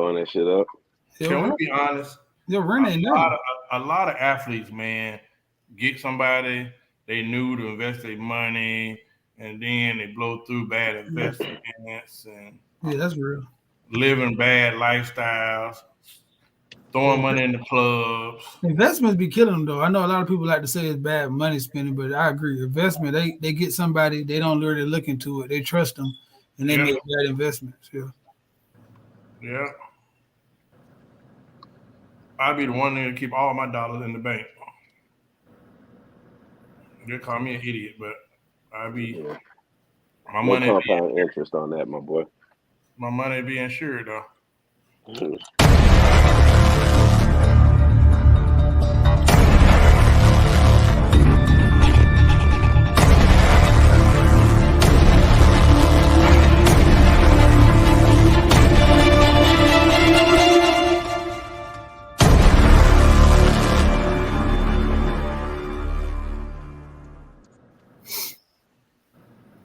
throwing that shit up. Can we be honest? Your rent ain't a lot of athletes, man, get somebody they knew to invest their money, and then they blow through bad investments and that's real. Living bad lifestyles, throwing money in the clubs. Investments be killing them though. I know a lot of people like to say it's bad money spending, but I agree. Investment, they get somebody, they don't really look into it, they trust them, and they make bad investments. Yeah. I'd be the one to keep all my dollars in the bank. They call me an idiot, but I'd be my money. No compound interest on that, my boy. My money be insured though.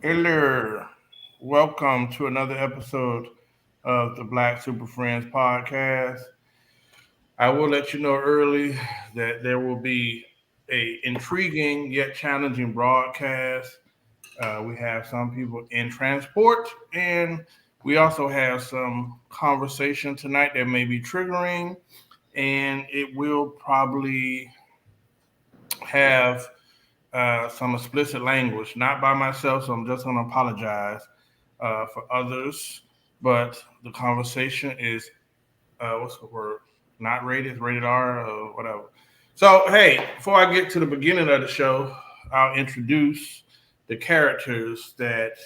Hello. Welcome to another episode of the Black Super Friends podcast. I will let you know early that there will be a intriguing yet challenging broadcast. We have some people in transport, and we also have some conversation tonight that may be triggering, and it will probably have some explicit language, not by myself, so I'm just going to apologize for others. But the conversation is, what's the word? Not rated, rated R, or whatever. So, hey, before I get to the beginning of the show, I'll introduce the characters that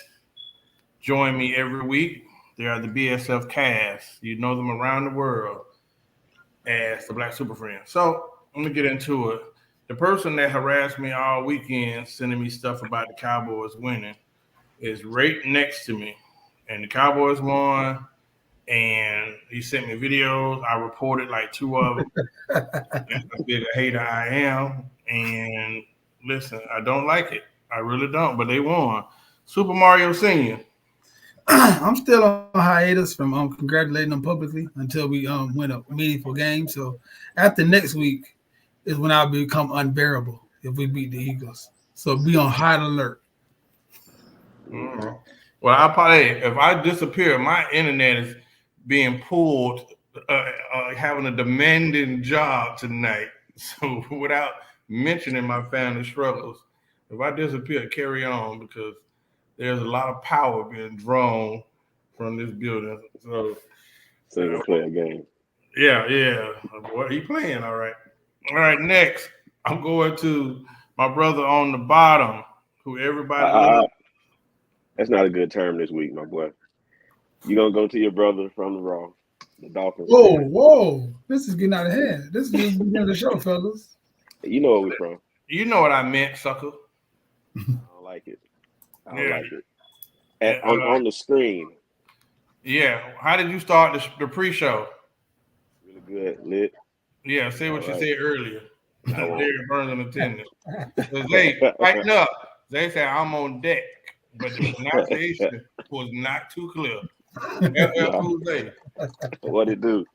join me every week. They are the BSF cast. You know them around the world as the Black Super Friends. So, let me get into it. The person that harassed me all weekend, sending me stuff about the Cowboys winning, is right next to me. And the Cowboys won, and he sent me videos. I reported like 2 of them. That's how big a hater I am. And listen, I don't like it. I really don't, but they won. Super Mario Sr. I'm still on hiatus from congratulating them publicly until we win a meaningful game. So after next week is when I'll become unbearable if we beat the Eagles. So be on high alert. Mm-hmm. Well, I'll probably, if I disappear, my internet is being pulled, having a demanding job tonight. So without mentioning my family struggles, if I disappear, carry on, because there's a lot of power being drawn from this building. So single player game. Yeah. Boy, he playing all right. All right, next, I'm going to my brother on the bottom, who everybody loves. That's not a good term this week, my boy. You're going to go to your brother from the Raw, the Dolphins. Whoa. This is getting out of hand. This is the beginning of the show, fellas. You know where we're from. You know what I meant, sucker. I don't like it. I don't like it. On the screen. Yeah. How did you start the pre-show? Really good, lit. Yeah, say what you said earlier. Larry Burns in attendance. So Zay, tighten up. Zay said, I'm on deck. But the pronunciation was not too clear. What it do?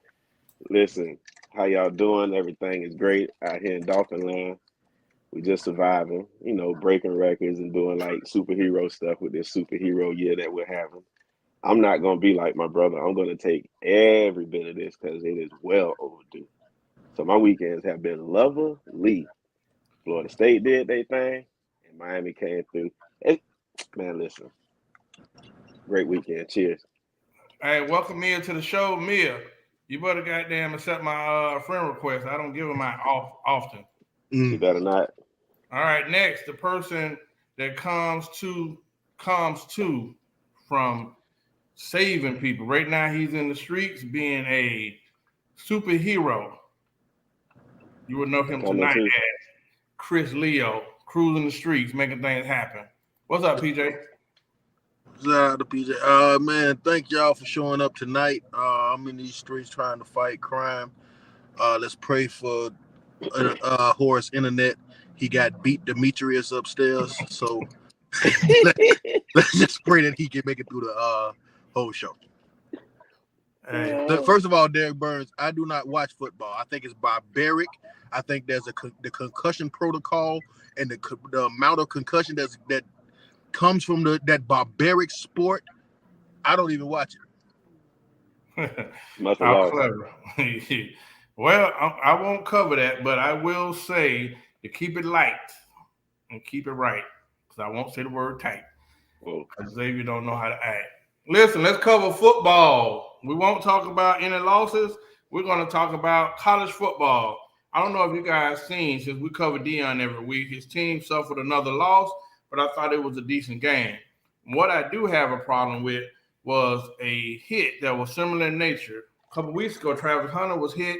Listen, how y'all doing? Everything is great out here in Dolphin Land. We just surviving, breaking records and doing like superhero stuff with this superhero year that we're having. I'm not going to be like my brother. I'm going to take every bit of this because it is well overdue. So my weekends have been lovely. Florida State did their thing, and Miami came through. Man, listen. Great weekend. Cheers. Hey, welcome Mia to the show. Mia, you better goddamn accept my friend request. I don't give them out often. You better not. All right, next, the person that comes to from saving people. Right now, he's in the streets being a superhero. You would know him tonight as Chris Leo, cruising the streets, making things happen. What's up, PJ? Shout out to PJ. Man, thank y'all for showing up tonight. I'm in these streets trying to fight crime. Let's pray for Horace Internet. He got beat Demetrius upstairs, so let's just pray that he can make it through the whole show. Hey. First of all, Derek Burns, I do not watch football. I think it's barbaric. I think there's the concussion protocol and the amount of concussion that comes from that barbaric sport. I don't even watch it. Must have How lost. clever. Well, I won't cover that, but I will say to keep it light and keep it right, because I won't say the word tight. Well, Xavier don't know how to act. Listen, let's cover football. We won't talk about any losses. We're going to talk about college football. I don't know if you guys seen, since we cover Deion every week, his team suffered another loss, but I thought it was a decent game. What I do have a problem with was a hit that was similar in nature. A couple weeks ago, Travis Hunter was hit,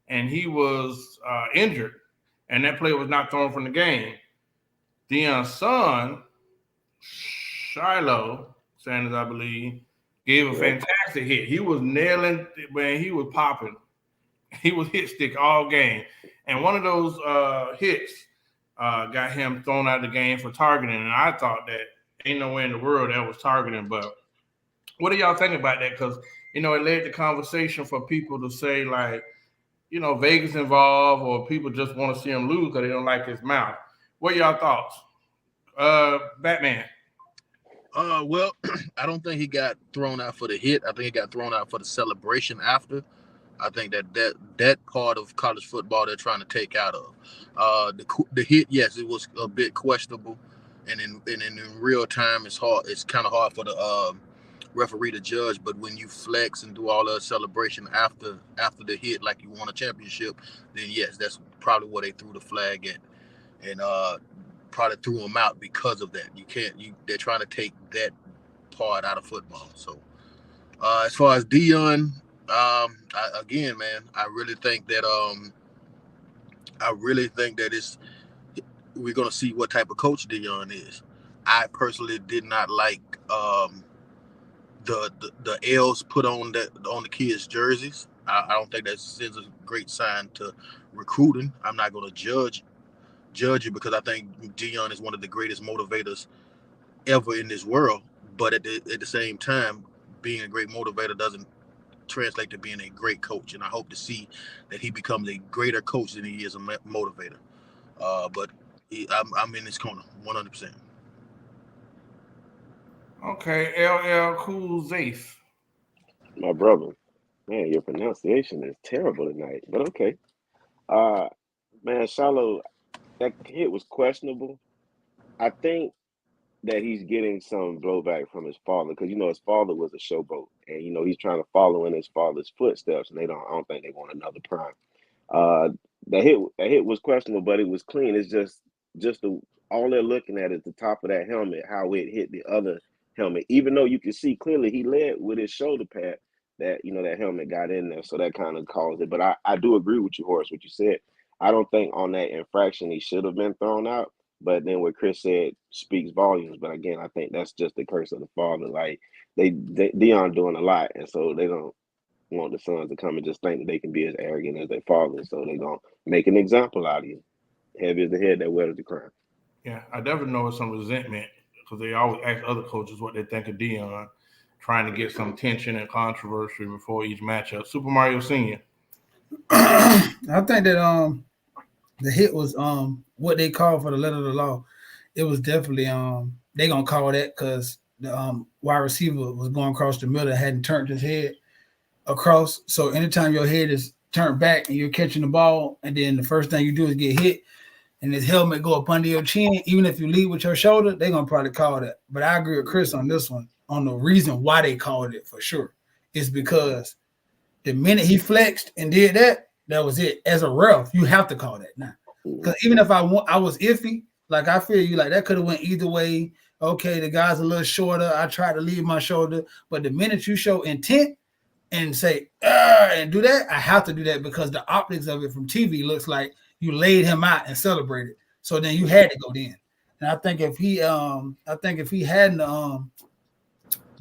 and he was injured, and that play was not thrown from the game. Deion's son, Shiloh Sanders, I believe, gave a fantastic hit. He was nailing, man, he was popping. He was hit stick all game. And one of those hits got him thrown out of the game for targeting. And I thought that ain't nowhere in the world that was targeting. But what do y'all think about that? Because, it led to conversation for people to say, like, Vegas involved, or people just want to see him lose because they don't like his mouth. What are y'all thoughts? Batman. Well, I don't think he got thrown out for the hit. I think he got thrown out for the celebration after. I think that part of college football they're trying to take out of. The hit, yes, it was a bit questionable, and in real time, it's hard. It's kind of hard for the referee to judge. But when you flex and do all the celebration after the hit, like you won a championship, then yes, that's probably where they threw the flag at, and probably threw him out because of that. They're trying to take that part out of football. So as far as Deion, I really think that it's we're gonna see what type of coach Deion is. I personally did not like the L's put on the kids' jerseys. I don't think that sends a great sign to recruiting. I'm not gonna judge it because I think Deion is one of the greatest motivators ever in this world. But at the same time, being a great motivator doesn't translate to being a great coach. And I hope to see that he becomes a greater coach than he is a motivator. But I'm in this corner 100%. Okay, LL Cool Zafe. my brother, man, your pronunciation is terrible tonight. But okay. Man, Shiloh, that hit was questionable. I think that he's getting some blowback from his father because his father was a showboat, and he's trying to follow in his father's footsteps, and I don't think they want another prime. That hit was questionable, but it was clean. It's just all they're looking at is the top of that helmet, how it hit the other helmet. Even though you can see clearly he led with his shoulder pad, that that helmet got in there, so that kind of caused it. But I do agree with you, Horace, what you said. I don't think on that infraction he should have been thrown out. But then what Chris said speaks volumes. But again, I think that's just the curse of the father. Like Deion doing a lot, and so they don't want the sons to come and just think that they can be as arrogant as their father. So they're gonna make an example out of you. Heavy is the head that wears the crown. Yeah, I definitely know it's some resentment because they always ask other coaches what they think of Deion, trying to get some tension and controversy before each matchup. Super Mario Sr. I think that the hit was what they call for the letter of the law. It was definitely they gonna call that because the wide receiver was going across the middle and hadn't turned his head across. So anytime your head is turned back and you're catching the ball, and then the first thing you do is get hit, and his helmet go up under your chin, even if you lead with your shoulder, they're gonna probably call that. But I agree with Chris on this one. On the reason why they called it for sure is because the minute he flexed and did that, that was it. As a ref, you have to call that now. Because even if I was iffy, like I feel you, like that could have went either way. Okay, the guy's a little shorter. I tried to leave my shoulder, but the minute you show intent and say and do that, I have to do that because the optics of it from TV looks like you laid him out and celebrated. So then you had to go in. And I think if he hadn't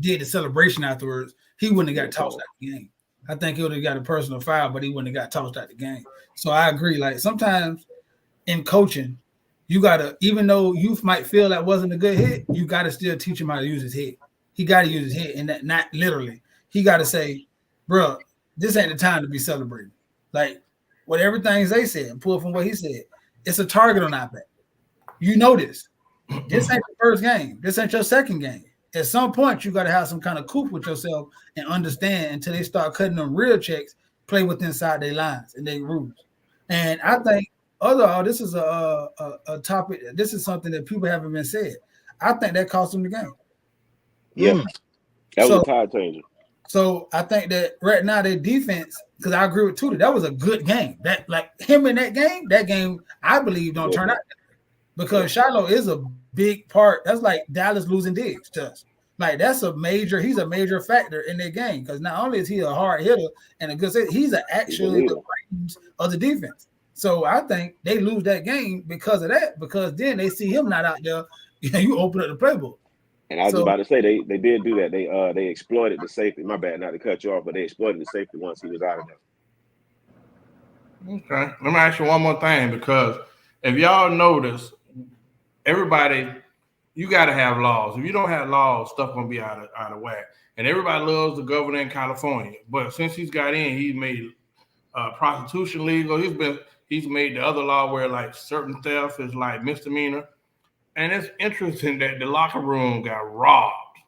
did the celebration afterwards, he wouldn't have got tossed out the game. I think he would have got a personal foul, but he wouldn't have got tossed out the game. So I agree. Like sometimes in coaching, you gotta, even though you might feel that wasn't a good hit, you gotta still teach him how to use his head. He got to use his head, and that not literally. He got to say, bro, this ain't the time to be celebrating. Like, what everything they said, pull from what he said, it's a target on our back. You know this. This ain't the first game. This ain't your second game. At some point, you got to have some kind of coup with yourself and understand until they start cutting them real checks, play with inside their lines and their rules. And I think, overall, this is a topic. This is something that people haven't been said. I think that cost them the game. Yeah, that was a tide changer. So I think that right now their defense, because I agree with Tudor, that was a good game. That like him in that game, I believe don't turn out because Shiloh is a big part. That's like Dallas losing Diggs to us. Like he's a major factor in their game because not only is he a hard hitter and a good set, he's actually the brains of the defense. So I think they lose that game because of that, because then they see him not out there. You open up the playbook. And I was about to say they did do that. They exploited the safety. My bad, not to cut you off, but they exploited the safety once he was out of there. Okay. Let me ask you one more thing, because if y'all notice, everybody, you got to have laws. If you don't have laws, stuff gonna be out of whack. And everybody loves the governor in California, but since he's got in, he's made prostitution legal. He's made the other law where like certain theft is like misdemeanor. And it's interesting that the locker room got robbed.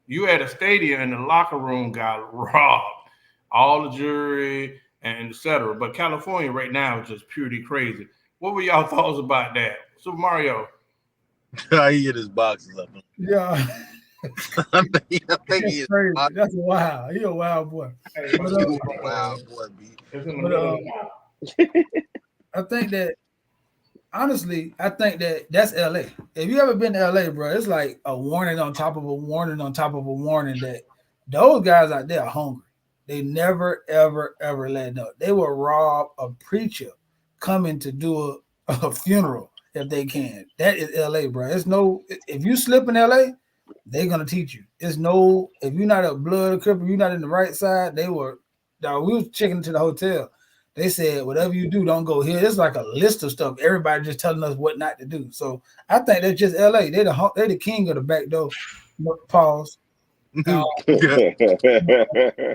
You at a stadium and the locker room got robbed. All the jury and et cetera. But California right now is just purely crazy. What were y'all thoughts about that? Super Mario. He hit his boxes up. Yeah. I think he is crazy. That's wild. He a wild boy. Hey, wild boy, B. I think that, honestly, that's LA. If you ever been to LA, bro, it's like a warning on top of a warning on top of a warning that those guys out there are hungry. They never, ever, ever let up. They will rob a preacher coming to do a funeral if they can. That is LA, bro. If you slip in LA, they're gonna teach you. If you're not a blood cripple, you're not in the right side, we was checking into the hotel. They said, whatever you do, don't go here. It's like a list of stuff. Everybody just telling us what not to do. So I think that's just LA. They the king of the back door. Pause.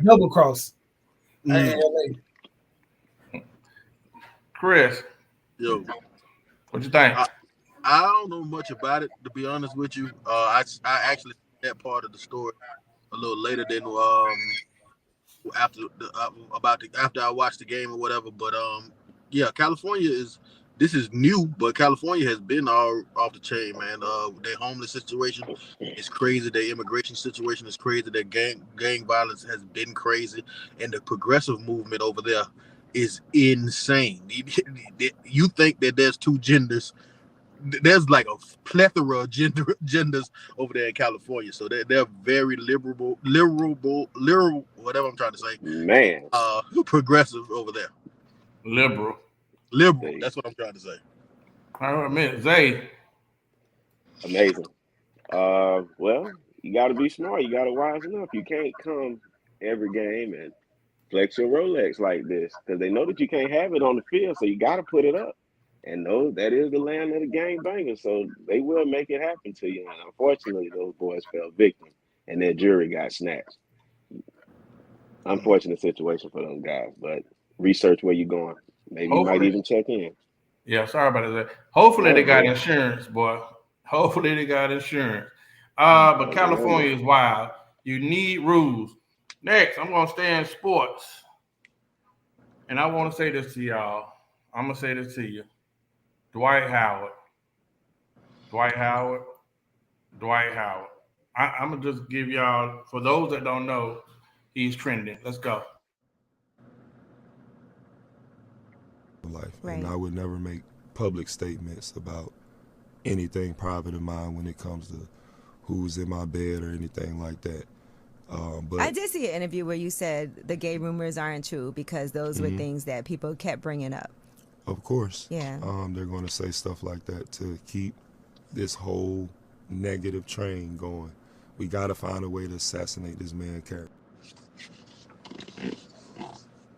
Double cross. Chris. Yo. What you think? I don't know much about it, to be honest with you. I actually that part of the story a little later than after I watched the game or whatever. But yeah, this is new, but California has been all off the chain, man. Their homeless situation is crazy. Their immigration situation is crazy. Their gang violence has been crazy, and the progressive movement over there is insane. You think that there's two genders? There's like a plethora of genders over there in California. So they're very liberal, whatever I'm trying to say. Man. Progressive over there. Liberal. That's what I'm trying to say. I admit, Zay. Amazing. Well, you got to be smart. You got to wise enough. You can't come every game and flex your Rolex like this because they know that you can't have it on the field. So you got to put it up. And no, that is the land of the gang bangers. So they will make it happen to you. And unfortunately, those boys fell victim and their jury got snatched. Unfortunate situation for those guys, but research where you're going. Maybe you might even check in. Yeah, sorry about that. Hopefully they got insurance, boy. Hopefully they got insurance. But California is wild. You need rules. Next, I'm going to stay in sports. And I want to say this to y'all. I'm going to say this to you. Dwight Howard. I'm going to just give y'all, for those that don't know, he's trending. Let's go. Life. Right. And I would never make public statements about anything private of mine when it comes to who's in my bed or anything like that. But I did see an interview where you said the gay rumors aren't true because those were things that people kept bringing up. Of course. Yeah. They're going to say stuff like that to keep this whole negative train going. We got to find a way to assassinate this man's character.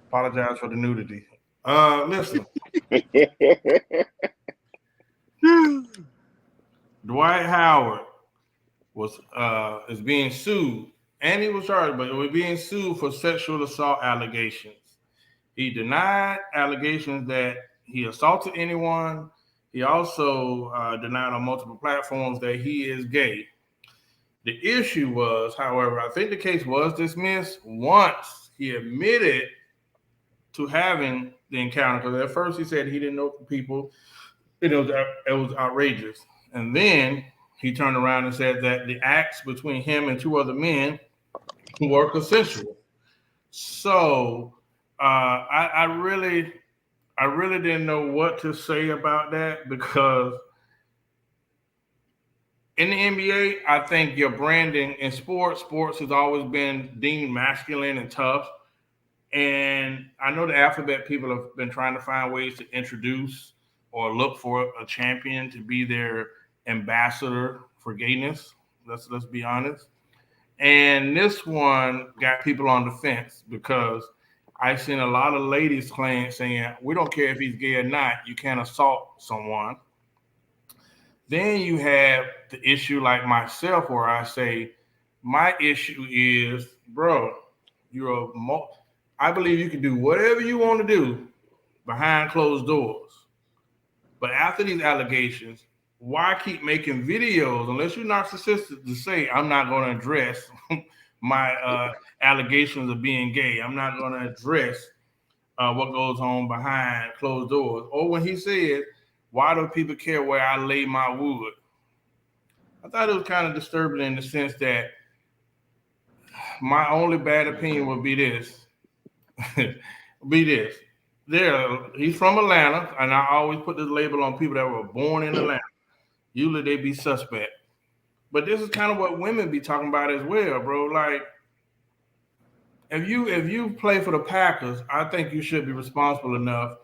Apologize for the nudity. Listen. Dwight Howard is being sued and he was charged, but he was being sued for sexual assault allegations. He denied allegations that he assaulted anyone. He also denied on multiple platforms that he is gay. The issue was, however, I think the case was dismissed once he admitted to having the encounter. Because at first he said he didn't know the people. It was outrageous. And then he turned around and said that the acts between him and two other men were consensual. So I really didn't know what to say about that, because in the NBA, I think your branding in sports has always been deemed masculine and tough. And I know the alphabet people have been trying to find ways to introduce or look for a champion to be their ambassador for gayness. Let's be honest. And this one got people on the fence, because I've seen a lot of ladies saying, we don't care if he's gay or not, you can't assault someone. Then you have the issue like myself, where I say, my issue is, bro, I believe you can do whatever you want to do behind closed doors. But after these allegations, why keep making videos unless you're narcissistic to say, I'm not going to address my allegations of being gay. I'm not going to address what goes on behind closed doors. Or when he said, why do people care where I lay my wood? I thought it was kind of disturbing in the sense that my only bad opinion would be this. He's from Atlanta, and I always put this label on people that were born in Atlanta. Usually they be suspect. But this is kind of what women be talking about as well, bro. Like, if you play for the Packers, I think you should be responsible enough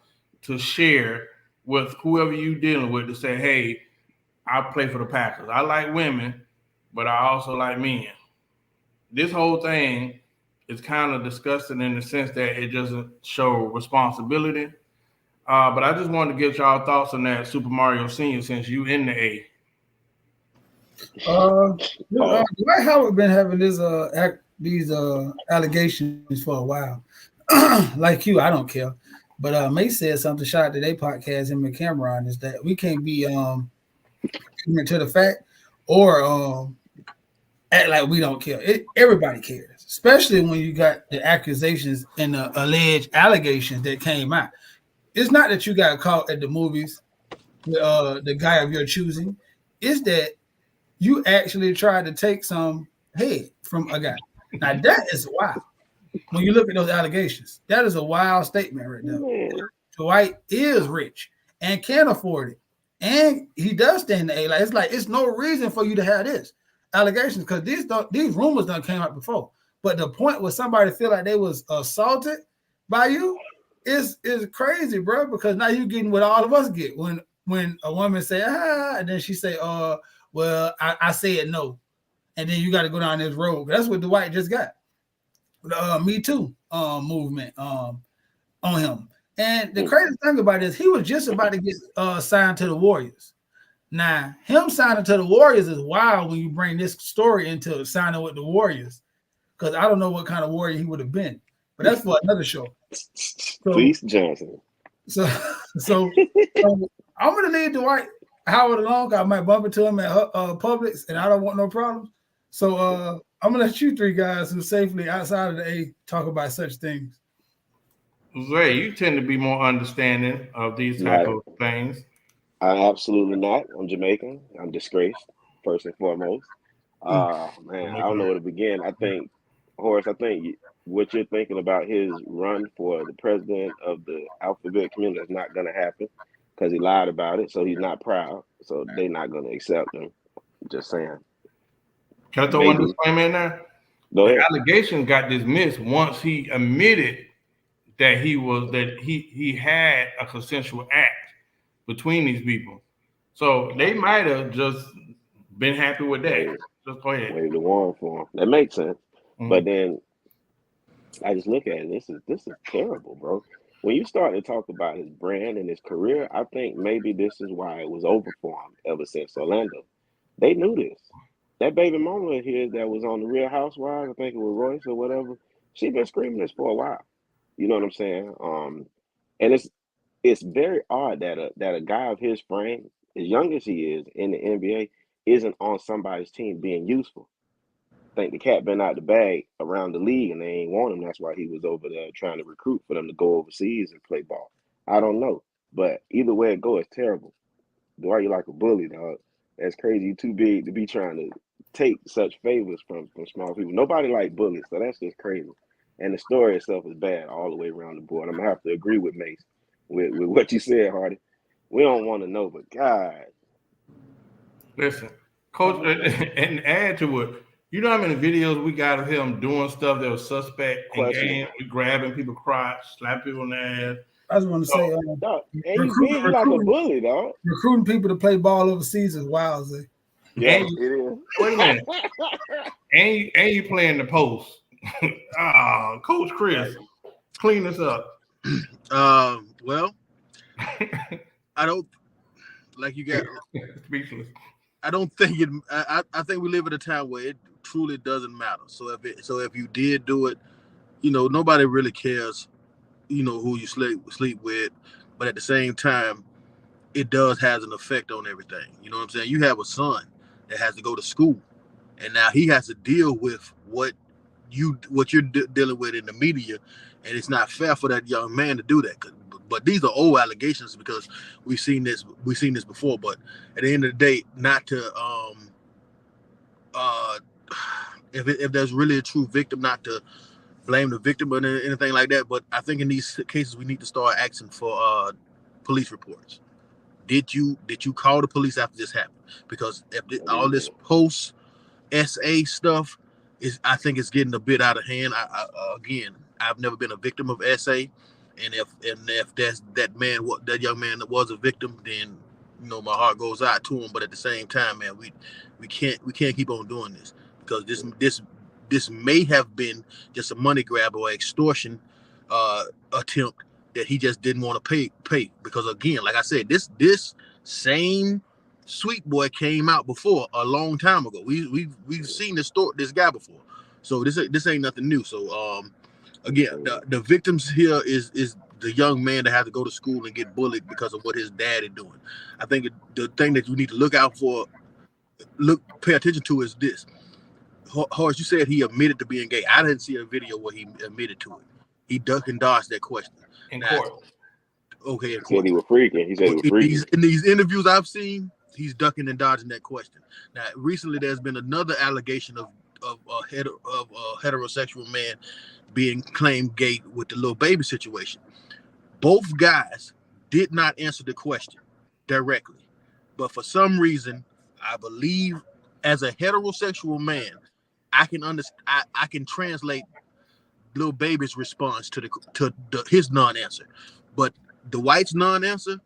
to share with whoever you dealing with to say, hey, I play for the Packers. I like women, but I also like men. This whole thing is kind of disgusting in the sense that it doesn't show responsibility. But I just wanted to get y'all thoughts on that, Super Mario Senior, since you in the A. Dwight Howard been having these allegations for a while. Like you, I don't care. But May said something, shout out to their podcast, him and Cameron, is that we can't be ignorant to the fact or act like we don't care. Everybody cares, especially when you got the accusations and the alleged allegations that came out. It's not that you got caught at the movies with the guy of your choosing. It's that you actually tried to take some head from a guy. Now, that is wild. When you look at those allegations, that is a wild statement right now. Dwight is rich and can afford it. And he does stand the A. It's no reason for you to have this allegations, because these rumors done came out before. But the point where somebody feel like they was assaulted by you is crazy, bro, because now you're getting what all of us get when a woman say, and then she say, well, I said no. And then you got to go down this road. That's what Dwight just got. The Me Too movement on him. And the crazy thing about it is he was just about to get signed to the Warriors. Now, him signing to the Warriors is wild when you bring this story into signing with the Warriors, because I don't know what kind of Warrior he would have been. But that's for another show. Fleece Johnson. So I'm going to leave Dwight Howard alone. I might bump into him at Publix, and I don't want no problems. So I'm going to let you three guys who safely outside of the A talk about such things. Zay, you tend to be more understanding of these type of things. I absolutely not. I'm Jamaican. I'm disgraced, first and foremost. Man, I don't know where to begin. I think, Horace, what you're thinking about his run for the president of the alphabet community is not going to happen, because he lied about it. So he's not proud. So they're not going to accept him. Just saying. Can I throw one disclaimer in there? The allegation got dismissed once he admitted that he had a consensual act between these people. So they might have just been happy with that. Just go ahead. Wave the wand for him. That makes sense. Mm-hmm. But then I just look at it. This is terrible, bro. When you start to talk about his brand and his career, I think maybe this is why it was over for him ever since Orlando. They knew this. that baby mama of his that was on the Real Housewives, I think it was Royce or whatever. She been screaming this for a while. You know what I'm saying? And it's very odd that a guy of his frame, as young as he is in the NBA, isn't on somebody's team being useful. I think the cat been out the bag around the league and they ain't want him. That's why he was over there trying to recruit for them to go overseas and play ball. I don't know. But either way it goes, it's terrible. Dwight, you like a bully, dog. That's crazy. You too big to be trying to take such favors from small people. Nobody like bullies, so that's just crazy. And the story itself is bad all the way around the board. I'm gonna have to agree with Mace with what you said, Hardy. We don't want to know, but God. Listen, Coach, and add to it, you know how many videos we got of him doing stuff that was suspect in games, grabbing people crotch, slapping people in the ass. I just want to say, dog, and you like a bully, dog. Recruiting people to play ball overseas is wild, Zay. Yeah, it is. Wait a minute. and you playing the post. Coach Chris, clean this up. Well, I don't like you got speechless. I don't think it. I think we live at a time where it truly doesn't matter. So if you did do it, nobody really cares. Who you sleep with, but at the same time, it does has an effect on everything. You know what I'm saying? You have a son that has to go to school, and now he has to deal with what you're dealing with in the media, and it's not fair for that young man to do that. But these are old allegations because we've seen this before. But at the end of the day, not to if there's really a true victim, not to blame the victim or anything like that. But I think in these cases we need to start asking for police reports. Did you call the police after this happened? Because all this post SA stuff I think it's getting a bit out of hand. Again, I've never been a victim of SA, and if that young man that was a victim, then my heart goes out to him. But at the same time, man, we can't keep on doing this because this may have been just a money grab or extortion attempt that he just didn't want to pay because, again, like I said, this same sweet boy came out before a long time ago. We've seen this guy before, so this ain't nothing new. So again, the victims here is the young man that had to go to school and get bullied because of what his dad is doing. I think the thing that you need to pay attention to is this. Horace, you said he admitted to being gay. I didn't see a video where he admitted to it. He ducked and dodged that question. In court. Okay, in He court. said he was freaking. He said he was freaking. In these interviews I've seen, he's ducking and dodging that question. Now, recently there's been another allegation of a heterosexual man being claimed gay with the little baby situation. Both guys did not answer the question directly. But for some reason, I believe as a heterosexual man, I can understand. I can translate little baby's response to his non-answer, but the white's non-answer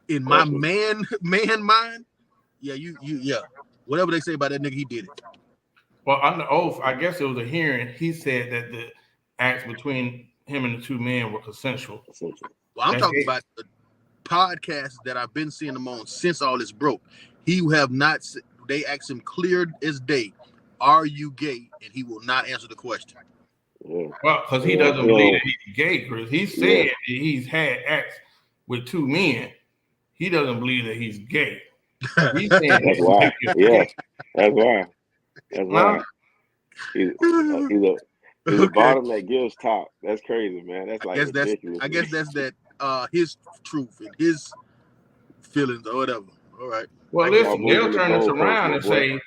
in my man mind, yeah, whatever they say about that nigga, he did it. Well, under oath, I guess it was a hearing. He said that the acts between him and the two men were consensual. Well, I'm talking about the podcasts that I've been seeing them on since all this broke. He have not. They asked him clear as day, "Are you gay?" And he will not answer the question. Well, because he doesn't believe that he's gay, Chris. He said that he's had acts with two men. He doesn't believe that he's gay. He's saying that's why. Yeah, that's why. That's why. He's a bottom that gives top. That's crazy, man. That's like ridiculous. I guess that's his truth and his feelings or whatever. All right. Well, listen, they'll turn this around and say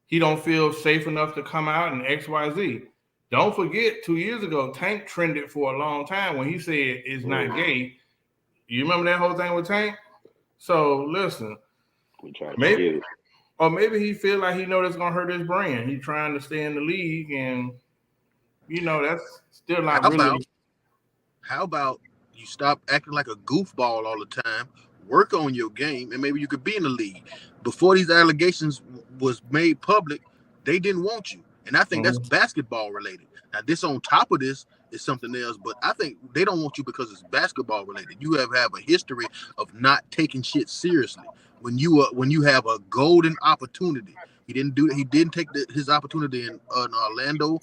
he don't feel safe enough to come out and XYZ. Don't forget, 2 years ago, Tank trended for a long time when he said it's not gay. You remember that whole thing with Tank? So listen, maybe he feel like he know that's gonna hurt his brand. He's trying to stay in the league, and that's still not really. How about you stop acting like a goofball all the time? Work on your game, and maybe you could be in the league. Before these allegations was made public, they didn't want you. And I think that's basketball related. Now, this on top of this is something else, but I think they don't want you because it's basketball related. You have a history of not taking shit seriously. When you have a golden opportunity, He didn't do. He didn't take his opportunity in Orlando.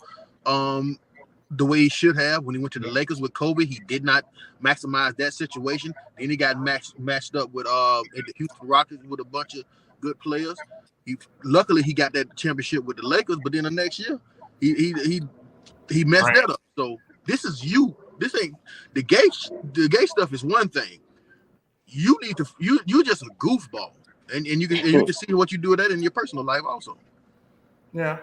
The way he should have when he went to the Lakers with Kobe. He did not maximize that situation. Then he got matched up with at the Houston Rockets with a bunch of good players. Luckily he got that championship with the Lakers, but then the next year he messed that up. So this is you. This ain't the gay stuff is one thing. You need to you just a goofball. And you can see what you do with that in your personal life also. Yeah.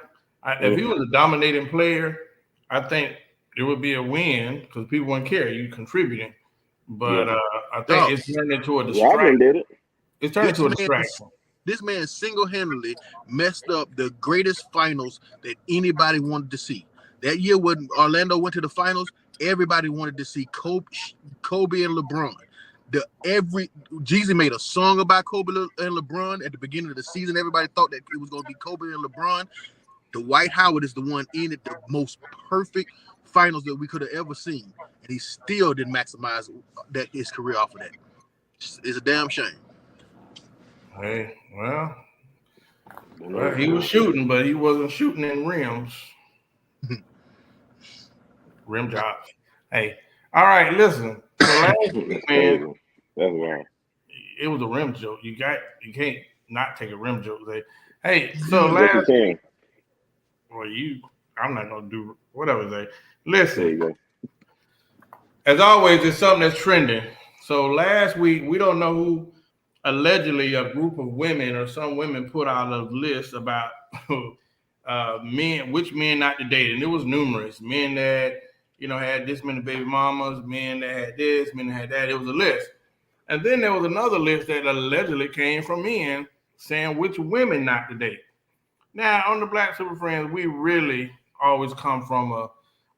If he was a dominating player, I think it would be a win because people wouldn't care you contributing. But I think it's turned into a distraction. Rodman did it. It's turned into a distraction. This man single-handedly messed up the greatest finals that anybody wanted to see. That year when Orlando went to the finals, everybody wanted to see Kobe and LeBron. Jeezy made a song about Kobe and LeBron at the beginning of the season. Everybody thought that it was going to be Kobe and LeBron. Dwight Howard is the one in it, the most perfect finals that we could have ever seen, and he still didn't maximize his career off of that. It's a damn shame. Hey, well, he was shooting, but he wasn't shooting in rims. Rim jobs. Hey, all right, listen. So last week, man, that's right. It was a rim joke. You can't not take a rim joke. Hey, so last week. Well, I'm not gonna do whatever they listen. As always, it's something that's trending. So last week, we don't know who allegedly a group of women or some women put out a list about which men not to date, and it was numerous men that had this many baby mamas, men that had this, men that had that. It was a list, and then there was another list that allegedly came from men saying which women not to date. Now, on the Black Super Friends, we really always come from a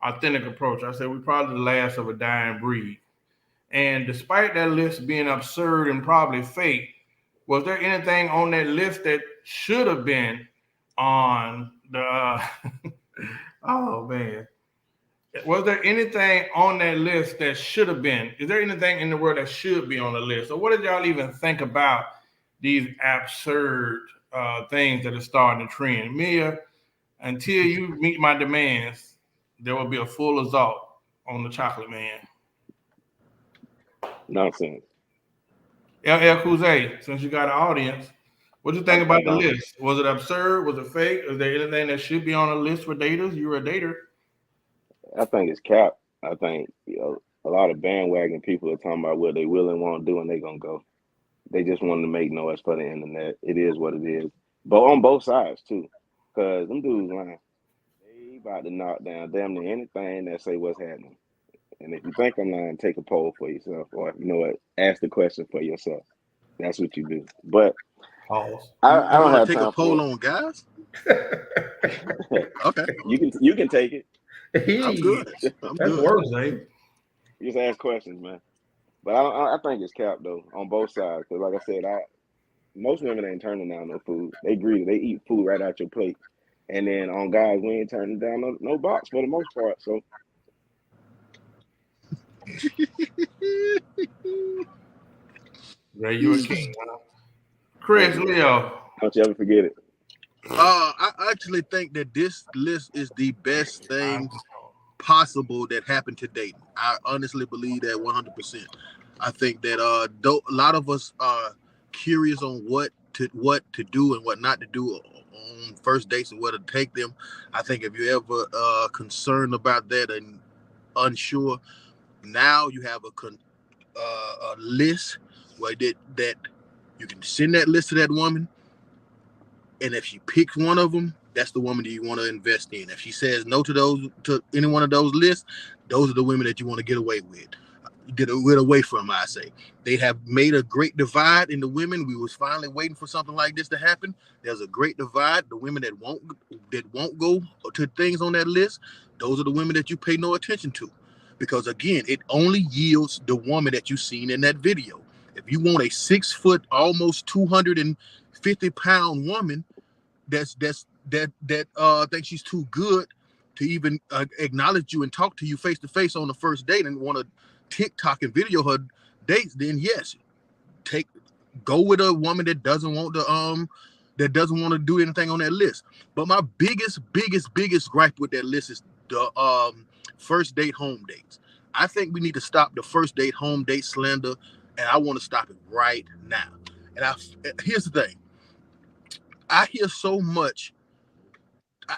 authentic approach. I said we're probably the last of a dying breed. And despite that list being absurd and probably fake, was there anything on that list that should have been on the oh man. Was there anything on that list that should have been? Is there anything in the world that should be on the list? Or what did y'all even think about these absurd things that are starting to trend? Mia, until you meet my demands, there will be a full assault on the chocolate man. Nonsense. LL Cool J, since you got an audience, what do you think about the list? Was it absurd? Was it fake? Is there anything that should be on a list for daters? You're a dater. I think it's cap. I think a lot of bandwagon people are talking about what they will and won't do, and they're gonna go. They just want to make noise for the internet. It is what it is. But on both sides too, because them dudes lying. They about to knock down damn near anything that say what's happening. And if you think I'm lying, take a poll for yourself, or you know what, ask the question for yourself. That's what you do. But I don't have take time a poll for on guys. Okay, you can take it. I'm good. That's worse, eh? You just ask questions, man. But I think it's capped though on both sides. Because like I said, most women ain't turning down no food. They greedy. They eat food right out your plate. And then on guys, we ain't turning down no box for the most part. So. Yeah, you a king. Chris, Leo. Don't you ever forget it. I actually think that this list is the best thing possible that happened to Dayton. I honestly believe that 100%. I think that a lot of us are curious on what to do and what not to do on first dates and where to take them. I think if you're ever concerned about that and unsure, now you have a list where that you can send that list to that woman, and if she picks one of them, that's the woman that you want to invest in. If she says no to any one of those lists, those are the women that you want to get away from. I say they have made a great divide in the women. We was finally waiting for something like this to happen. There's a great divide. The women that won't go to things on that list, those are the women that you pay no attention to, because again, it only yields the woman that you seen in that video. If you want a 6 foot, almost 250-pound woman that thinks she's too good to even acknowledge you and talk to you face to face on the first date and want to TikTok and video her dates, then yes, go with a woman that doesn't want that doesn't want to do anything on that list. But my biggest gripe with that list is the first date home dates. I think we need to stop the first date home date slander, and I want to stop it right now. And here's the thing. I hear so much.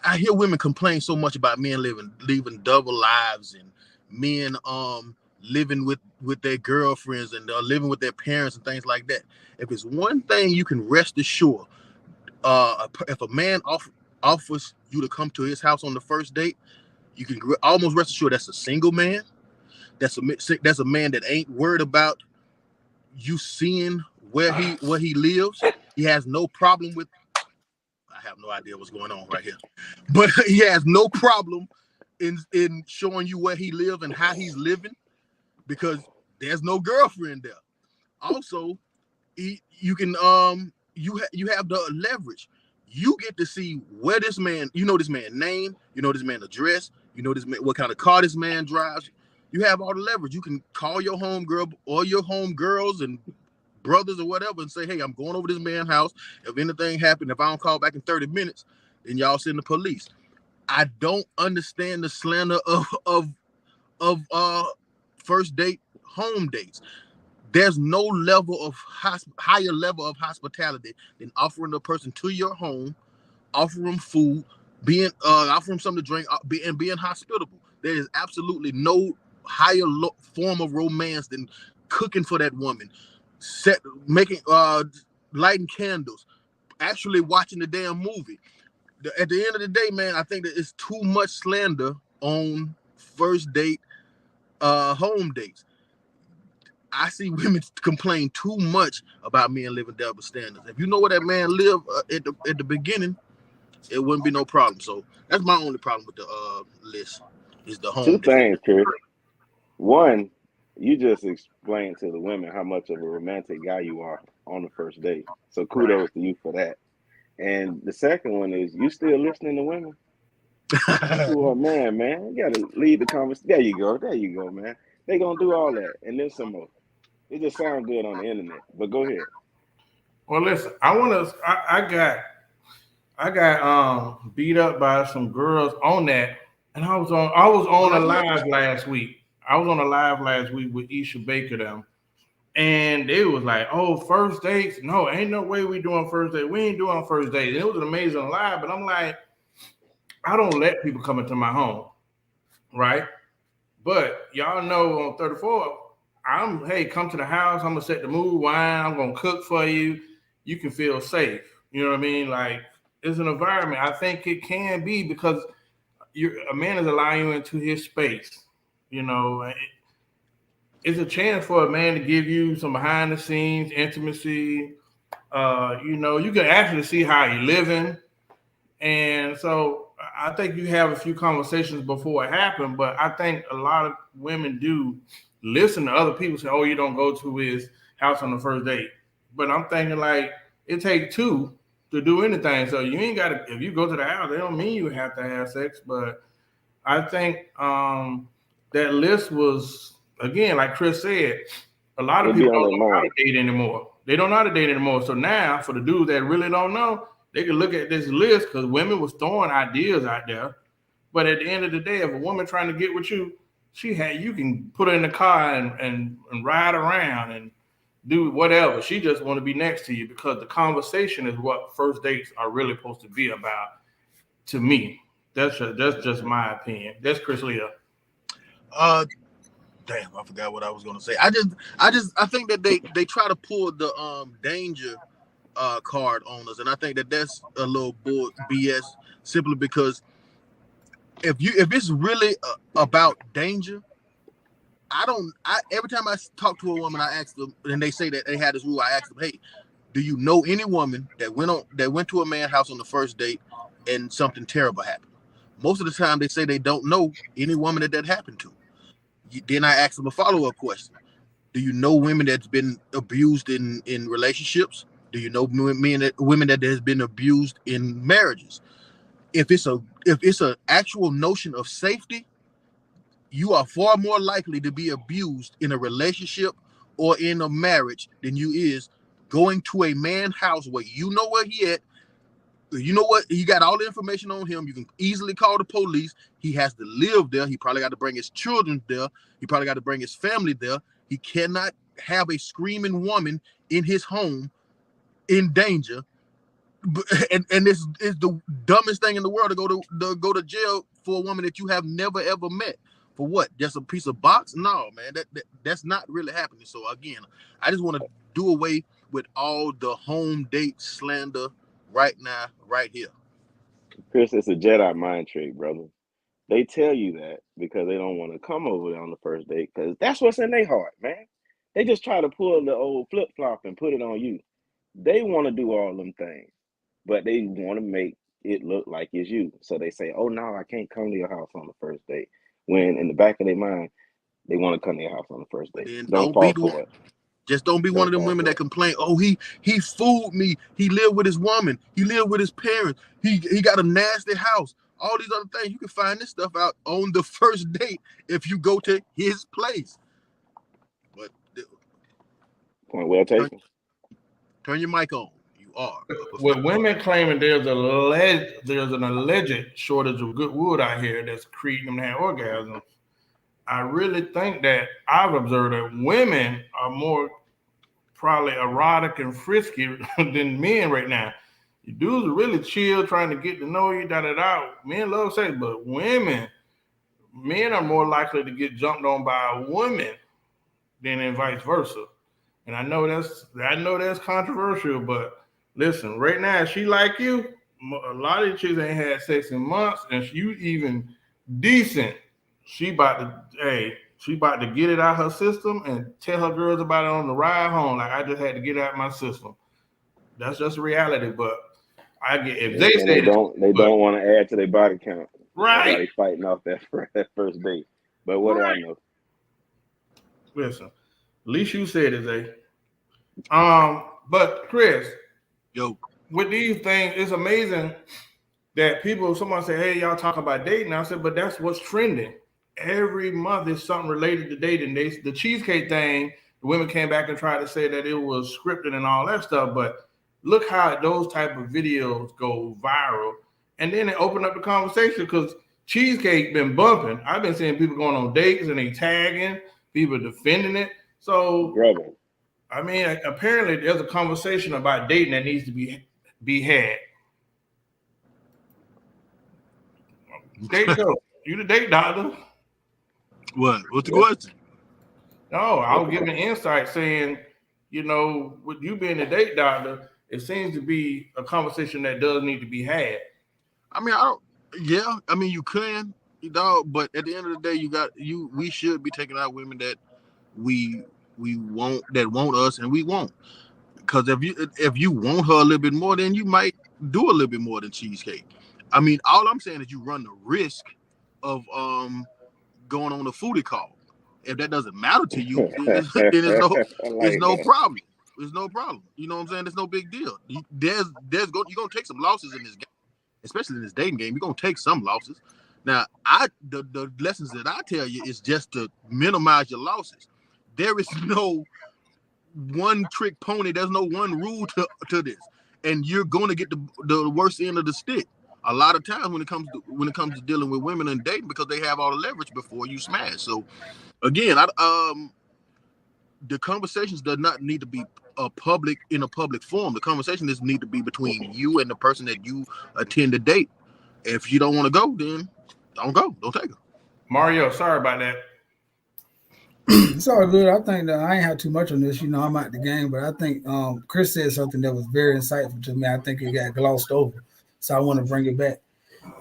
I hear women complain so much about men living double lives, and men living with their girlfriends and living with their parents and things like that. If it's one thing you can rest assured, if a man offers you to come to his house on the first date, you can almost rest assured that's a single man. That's a man that ain't worried about you seeing where he lives. He has no problem with. I have no idea what's going on right here, but he has no problem in showing you where he lives and how he's living, because there's no girlfriend there. Also, you can you have the leverage. You get to see where this man, this man's name, this man's address, this man, what kind of car this man drives. You have all the leverage. You can call your homegirl or your homegirls and brothers or whatever and say, hey, I'm going over this man's house. If anything happened, if I don't call back in 30 minutes, then y'all send the police. I don't understand the slander of first date home dates. There's no level of higher level of hospitality than offering a person to your home, offering food, offering something to drink, and being hospitable. There is absolutely no higher form of romance than cooking for that woman, lighting candles, actually watching the damn movie. At the end of the day, man, I think that it's too much slander on first date home dates. I see women complain too much about men living double standards. If you know where that man lived at the beginning, it wouldn't be no problem. So that's my only problem with the list is the home. Two things, Chris. One, you just explained to the women how much of a romantic guy you are on the first date. So kudos to you for that. And the second one is, you still listening to women? You a man. You got to lead the conversation. There you go, man. They going to do all that and then some more. It just sounds good on the internet, but go ahead. Well, listen, I got beat up by some girls on that, and I was on a live last week. I was on a live last week with Isha Baker them, and they was like, "Oh, first dates? No, ain't no way we doing first date. We ain't doing first dates." And it was an amazing live, but I'm like, I don't let people come into my home, right? But y'all know on 34, come to the house. I'm gonna set the mood, wine. I'm gonna cook for you. You can feel safe. You know what I mean? Like, it's an environment. I think it can be because a man is allowing you into his space. It's a chance for a man to give you some behind the scenes intimacy. You can actually see how he's living. And so I think you have a few conversations before it happened, but I think a lot of women do listen to other people say, oh, you don't go to his house on the first date. But I'm thinking, like, it takes two to do anything. So you ain't got to, if you go to the house, they don't mean you have to have sex. But I think that list was, again, like Chris said, a lot of people don't know how to date anymore. They don't know how to date anymore. So now, for the dudes that really don't know, they can look at this list because women was throwing ideas out there. But at the end of the day, if a woman trying to get with you, you can put her in the car and ride around and do whatever. She just want to be next to you because the conversation is what first dates are really supposed to be about. To me, that's just my opinion. That's Chris Leo. Damn, I forgot what I was gonna say. I think that they try to pull the danger card on us, and I think that's a little BS simply because if it's really about danger, every time I talk to a woman, I ask them, and they say that they had this rule. I ask them, hey, do you know any woman that went to a man's house on the first date and something terrible happened? Most of the time, they say they don't know any woman that happened to. Then I ask them a follow-up question: do you know women that's been abused in relationships? Do you know women that has been abused in marriages? If it's an actual notion of safety, you are far more likely to be abused in a relationship or in a marriage than you is going to a man's house where you know where he at, You know what? He got all the information on him. You can easily call the police. He has to live there. He probably got to bring his children there. He probably got to bring his family there. He cannot have a screaming woman in his home in danger. And this is the dumbest thing in the world to go to jail for a woman that you have never ever met. For what? Just a piece of box? No, man. That's not really happening. So again, I just want to do away with all the home date slander right now, right here. Chris, it's a Jedi mind trick, brother. They tell you that because they don't want to come over there on the first date because that's what's in their heart, man. They just try to pull the old flip-flop and put it on you. They want to do all them things, but they want to make it look like it's you. So they say, oh, no, I can't come to your house on the first date. When in the back of their mind, they want to come to your house on the first date. Then Don't fall for it. Just don't be one of them women that complain, oh, he fooled me. He lived with his woman. He lived with his parents. He got a nasty house. All these other things. You can find this stuff out on the first date if you go to his place. But point well taken. Turn your mic on. You are. With women claiming there's an alleged shortage of good wood out here that's creating them to have orgasms, I really think that I've observed that women are more probably erotic and frisky than men right now. You dudes are really chill, trying to get to know you, da-da-da. Men love sex, but men are more likely to get jumped on by a woman than vice versa. And I know that's controversial, but listen, right now, she like you, a lot of chicks ain't had sex in months, and you even decent. She about to get it out her system and tell her girls about it on the ride home. Like, I just had to get it out of my system. That's just reality. But I get if they say they don't want to add to their body count. Right. They fighting off that first date. But what do I know? Listen, at least you said it, Zay. But Chris, with these things, it's amazing that someone say, hey, y'all talk about dating. I said, but that's what's trending. Every month is something related to dating. The cheesecake thing, the women came back and tried to say that it was scripted and all that stuff, but look how those type of videos go viral. And then it opened up the conversation because cheesecake been bumping. I've been seeing people going on dates and they tagging, people defending it. So, brother, I mean, apparently there's a conversation about dating that needs to be had. Date show. You the date doctor. What's the question? No, I was giving insight saying, with you being a date doctor, it seems to be a conversation that does need to be had. I mean, you can, but at the end of the day, we should be taking out women that we want us and we won't. Because if you want her a little bit more, then you might do a little bit more than cheesecake. I mean, all I'm saying is you run the risk of going on a foodie call. If that doesn't matter to you, then it's no problem. There's no problem. You know what I'm saying? There's no big deal. You're gonna take some losses in this game, especially in this dating game. You're gonna take some losses. Now, the lessons that I tell you is just to minimize your losses. There is no one trick pony. There's no one rule to this, and you're going to get the worst end of the stick a lot of times when it comes to dealing with women and dating, because they have all the leverage before you smash. So again, the conversations does not need to be in a public forum. The conversation just need to be between you and the person that you intend to date. If you don't want to go, then don't go. Don't take her. Mario, sorry about that. It's all good. I think that I ain't had too much on this. I'm out the game, but I think Chris said something that was very insightful to me. I think it got glossed over, so I want to bring it back.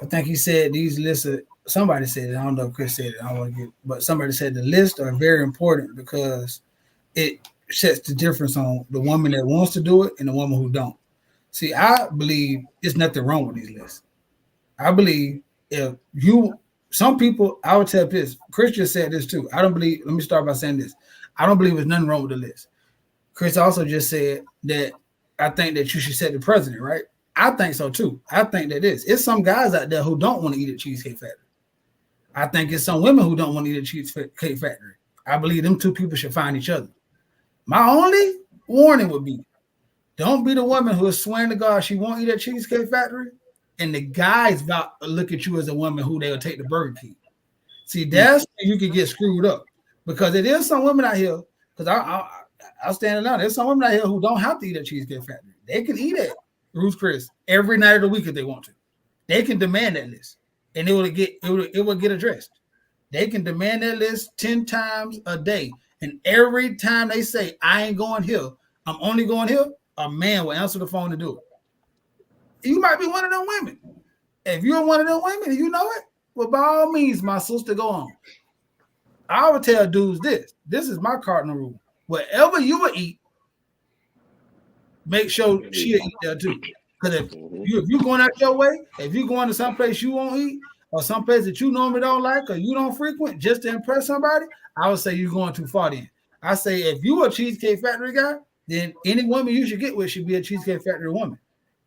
I think he said these lists somebody said it. I don't know if Chris said it. I don't want to but somebody said the lists are very important because it sets the difference on the woman that wants to do it and the woman who don't. See, I believe there's nothing wrong with these lists. I believe some people, I would tell this, Chris just said this too. Let me start by saying this. I don't believe there's nothing wrong with the list. Chris also just said that I think that you should set the precedent, right? I think so too. I think that it's some guys out there who don't want to eat at Cheesecake Factory. I think it's some women who don't want to eat at Cheesecake Factory. I believe them two people should find each other. My only warning would be, Don't be the woman who is swearing to God she won't eat at Cheesecake Factory, and the guys about to look at you as a woman who they'll take the Burger King. See, that's where you can get screwed up, because it is some women out here. Because I'll stand alone. There's some women out here who don't have to eat at Cheesecake Factory. They can eat at Ruth's Chris every night of the week if they want to. They can demand that list, and it will get addressed. They can demand that list 10 times a day, and every time they say, "I ain't going here, I'm only going here," a man will answer the phone to do it. You might be one of them women. If you're one of them women and you know it, well, by all means, my sister, go on. I would tell dudes this. This is my cardinal rule. Whatever you will eat, make sure she'll eat there too. Because if you're going out your way, if you're going to some place you won't eat, or some place that you normally don't like or you don't frequent just to impress somebody, I would say you're going too far then. I say if you're a Cheesecake Factory guy, then any woman you should get with should be a Cheesecake Factory woman.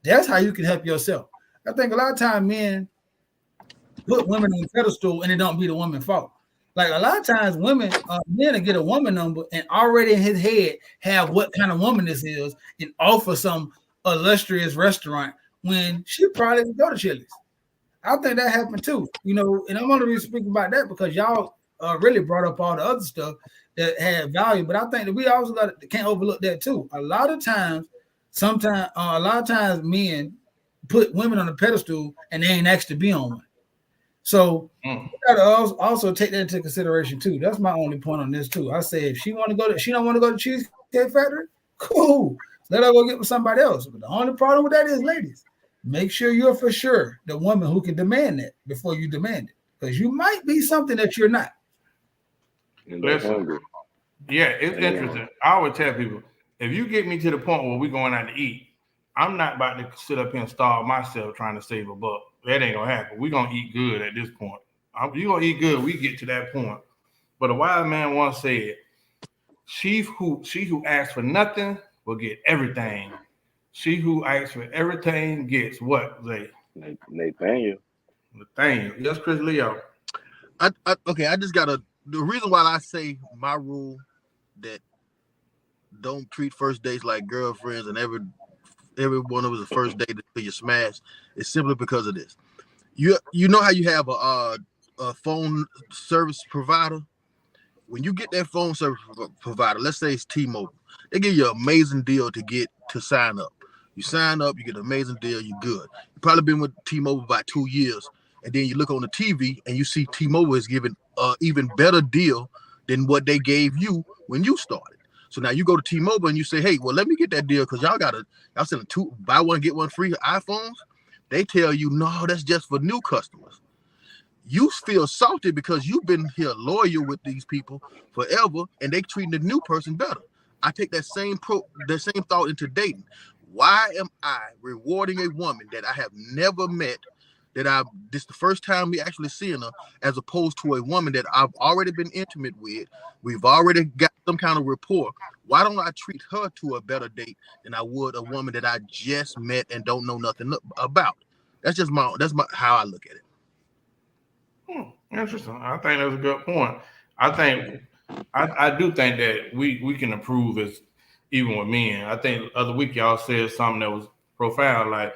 That's how you can help yourself. I think a lot of times men put women on a pedestal and it don't be the woman's fault. Like a lot of times men will get a woman number and already in his head have what kind of woman this is and offer some illustrious restaurant when she probably would go to Chili's. I think that happened too, and I'm going to speak about that because y'all really brought up all the other stuff that had value, but I think that we also can't overlook that too. A lot of times men put women on a pedestal and they ain't asked to be on one. So you gotta also take that into consideration too. That's my only point on this too. I say if she don't want to go to Cheesecake Factory, cool. Let her go get with somebody else. But the only problem with that is, ladies, make sure you're for sure the woman who can demand that before you demand it, because you might be something that you're not. Listen, yeah, it's interesting. I always tell people, if you get me to the point where we're going out to eat, I'm not about to sit up here and starve myself trying to save a buck. That ain't gonna happen. We're gonna eat good at this point. You're gonna eat good, we get to that point. But a wise man once said, she who asks for nothing will get everything. She who asks for everything gets what, Zay? Nathaniel. Yes, Chris Leo. I just got the reason why I say my rule that don't treat first dates like girlfriends and every one of us a first date until you smash is simply because of this. You know how you have a phone service provider? When you get that phone service provider, let's say it's T-Mobile, they give you an amazing deal to sign up. You sign up, you get an amazing deal, you're good. You've probably been with T-Mobile about 2 years, and then you look on the TV and you see T-Mobile is giving an even better deal than what they gave you when you started. So now you go to T-Mobile and you say, hey, well, let me get that deal because y'all selling 2 buy one, get one free iPhones. They tell you, no, that's just for new customers. You feel salty because you've been here loyal with these people forever and they treating the new person better. I take that same thought into dating. Why am I rewarding a woman that I have never met, this the first time we actually seeing her, as opposed to a woman that I've already been intimate with? We've already got some kind of rapport. Why don't I treat her to a better date than I would a woman that I just met and don't know nothing about? That's how I look at it. Interesting. I think that's a good point. I do think that we can improve as even with men. I think the other week y'all said something that was profound, like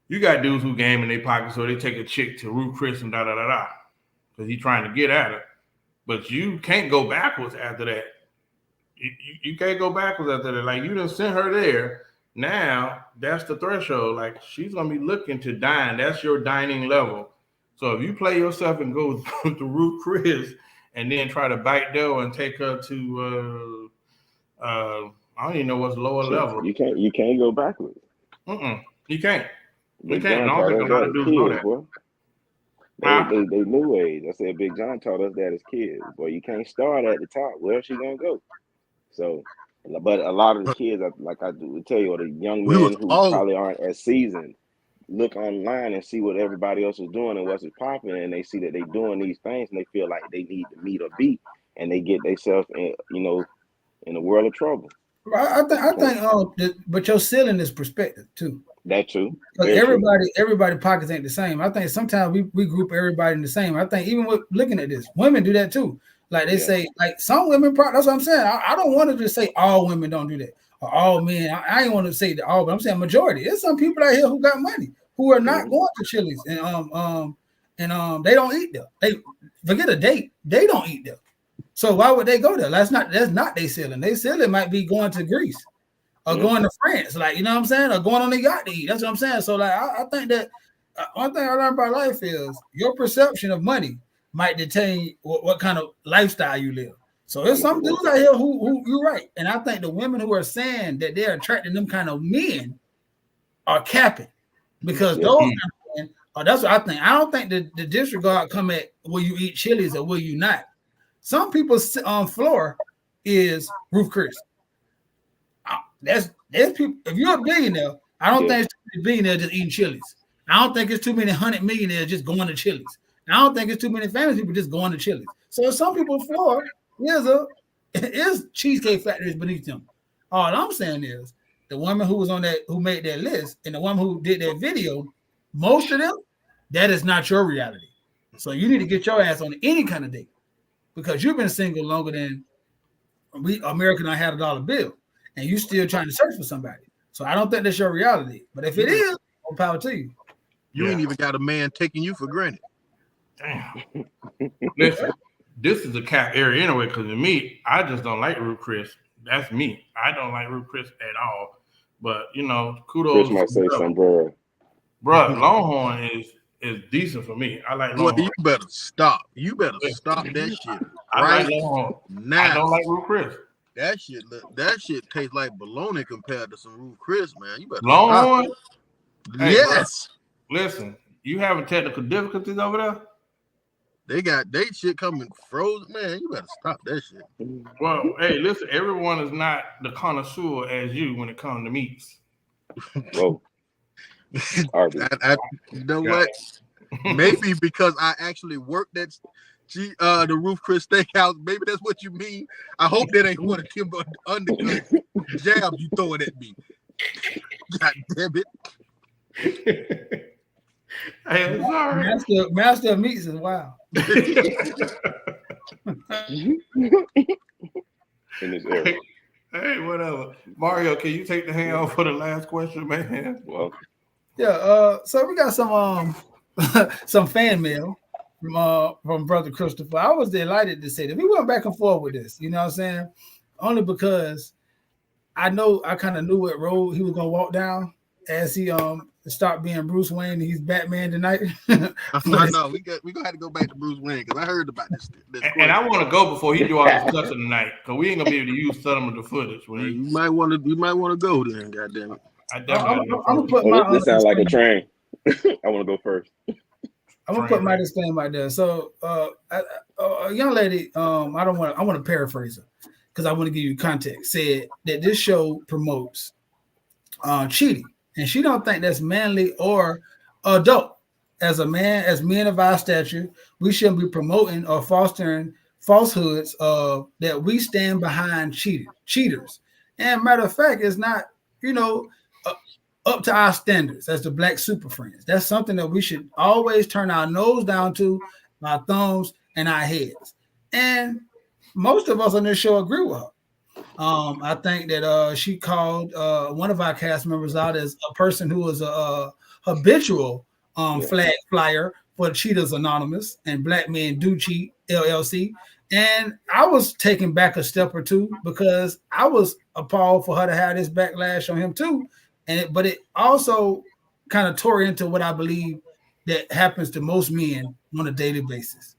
you got dudes who game in their pocket, so they take a chick to Ruth Chris and because he's trying to get at her. But you can't go backwards after that. You can't go backwards after that. Like you done sent her there. Now that's the threshold. Like she's gonna be looking to dine. That's your dining level. So if you play yourself and go to Ruth Chris and then try to bite dough and take her to I don't even know what's lower level. You can't go backwards. You can't. Big John taught us that as kids, boy. They new age. I said Big John taught us that as kids. Boy, you can't start at the top. Where's she gonna go? So, but a lot of the kids, like I would tell you, or the young men who probably aren't as seasoned, look online and see what everybody else is doing and what's popping, and they see that they doing these things, and they feel like they need to meet or beat, and they get themselves in a world of trouble. I think, but your ceiling is perspective too. That's true. Everybody pockets ain't the same. I think sometimes we group everybody in the same. I think even with looking at this, women do that too. Like they say, like some women, that's what I'm saying. I don't want to just say all women don't do that. or all men. I ain't want to say the all, but I'm saying majority. There's some people out here who got money who are not going to Chili's and they don't eat there. They forget a date. They don't eat there. So why would they go there? That's not they selling. They selling might be going to Greece or going to France, like, you know what I'm saying, or going on a yacht to eat. That's what I'm saying. So like I think that one thing I learned about life is your perception of money might determine what kind of lifestyle you live. So there's some dudes out here who you're right, and I think the women who are saying that they're attracting them kind of men are capping, because those kind of men, that's what I think. I don't think the disregard come at will you eat Chili's or will you not. Some people's floor is Ruth Chris. There's people. If you're a billionaire, I don't think it's too many billionaires just eating Chili's. I don't think it's too many 100 millionaires just going to Chili's. I don't think it's too many famous people just going to Chili's. So some people's floor is Cheesecake Factories beneath them. All I'm saying is the woman who was on that, who made that list, and the woman who did that video, most of them, that is not your reality. So you need to get your ass on any kind of date, because you've been single longer than American I had $1 bill, and you still trying to search for somebody. So I don't think that's your reality. But if it is, more power to you. You ain't even got a man taking you for granted. Damn. Listen, this is a cap area anyway, because to me, I just don't like Ruth Chris. That's me. I don't like Ruth Chris at all. But, you know, kudos. Chris might say sombrero. Bro, Longhorn is decent for me. I like Longhorn. Well, you better stop. You better stop that shit. I like Longhorn. Now. I don't like Ruth Chris. That shit tastes like bologna compared to some Ruth Chris, man. You better Longhorn? stop. Hey, yes. Bro, listen, you having technical difficulties over there? They got they shit coming frozen, man. You better stop that shit. Well, hey, listen, everyone is not the connoisseur as you when it comes to meats. Whoa. You know what? Maybe because I actually worked at the Ruth Chris Steakhouse. Maybe that's what you mean. I hope that ain't one of them undercut jabs you throwing at me. God damn it. Hey, I'm sorry. Master of meats is wild. In this area. Hey, whatever. Mario, can you take the hand for the last question, man? Well, yeah. So we got some some fan mail from Brother Christopher. I was delighted to say that we went back and forth with this. You know what I'm saying? Only because I kind of knew what road he was gonna walk down as he stopped being Bruce Wayne. He's Batman tonight. No, we gonna have to go back to Bruce Wayne because I heard about this and I want to go before he do all this discussion tonight, because we ain't gonna be able to use some of the footage. You might want to go then. God damn it! I'm gonna put this sounds like a train. I want to go first. I'm gonna put my disclaimer out there. So, a young lady, I want to paraphrase her because I want to give you context. Said that this show promotes cheating, and she don't think that's manly or adult. As men of our stature, we shouldn't be promoting or fostering falsehoods that we stand behind cheaters. And matter of fact, it's not, up to our standards as the Black Super Friends. That's something that we should always turn our nose down to, our thumbs and our heads. And most of us on this show agree with her. I think that she called one of our cast members out as a person who was a habitual flag flyer for Cheaters Anonymous and Black Men Do Cheat LLC. And I was taken back a step or two because I was appalled for her to have this backlash on him too. But it also kind of tore into what I believe that happens to most men on a daily basis.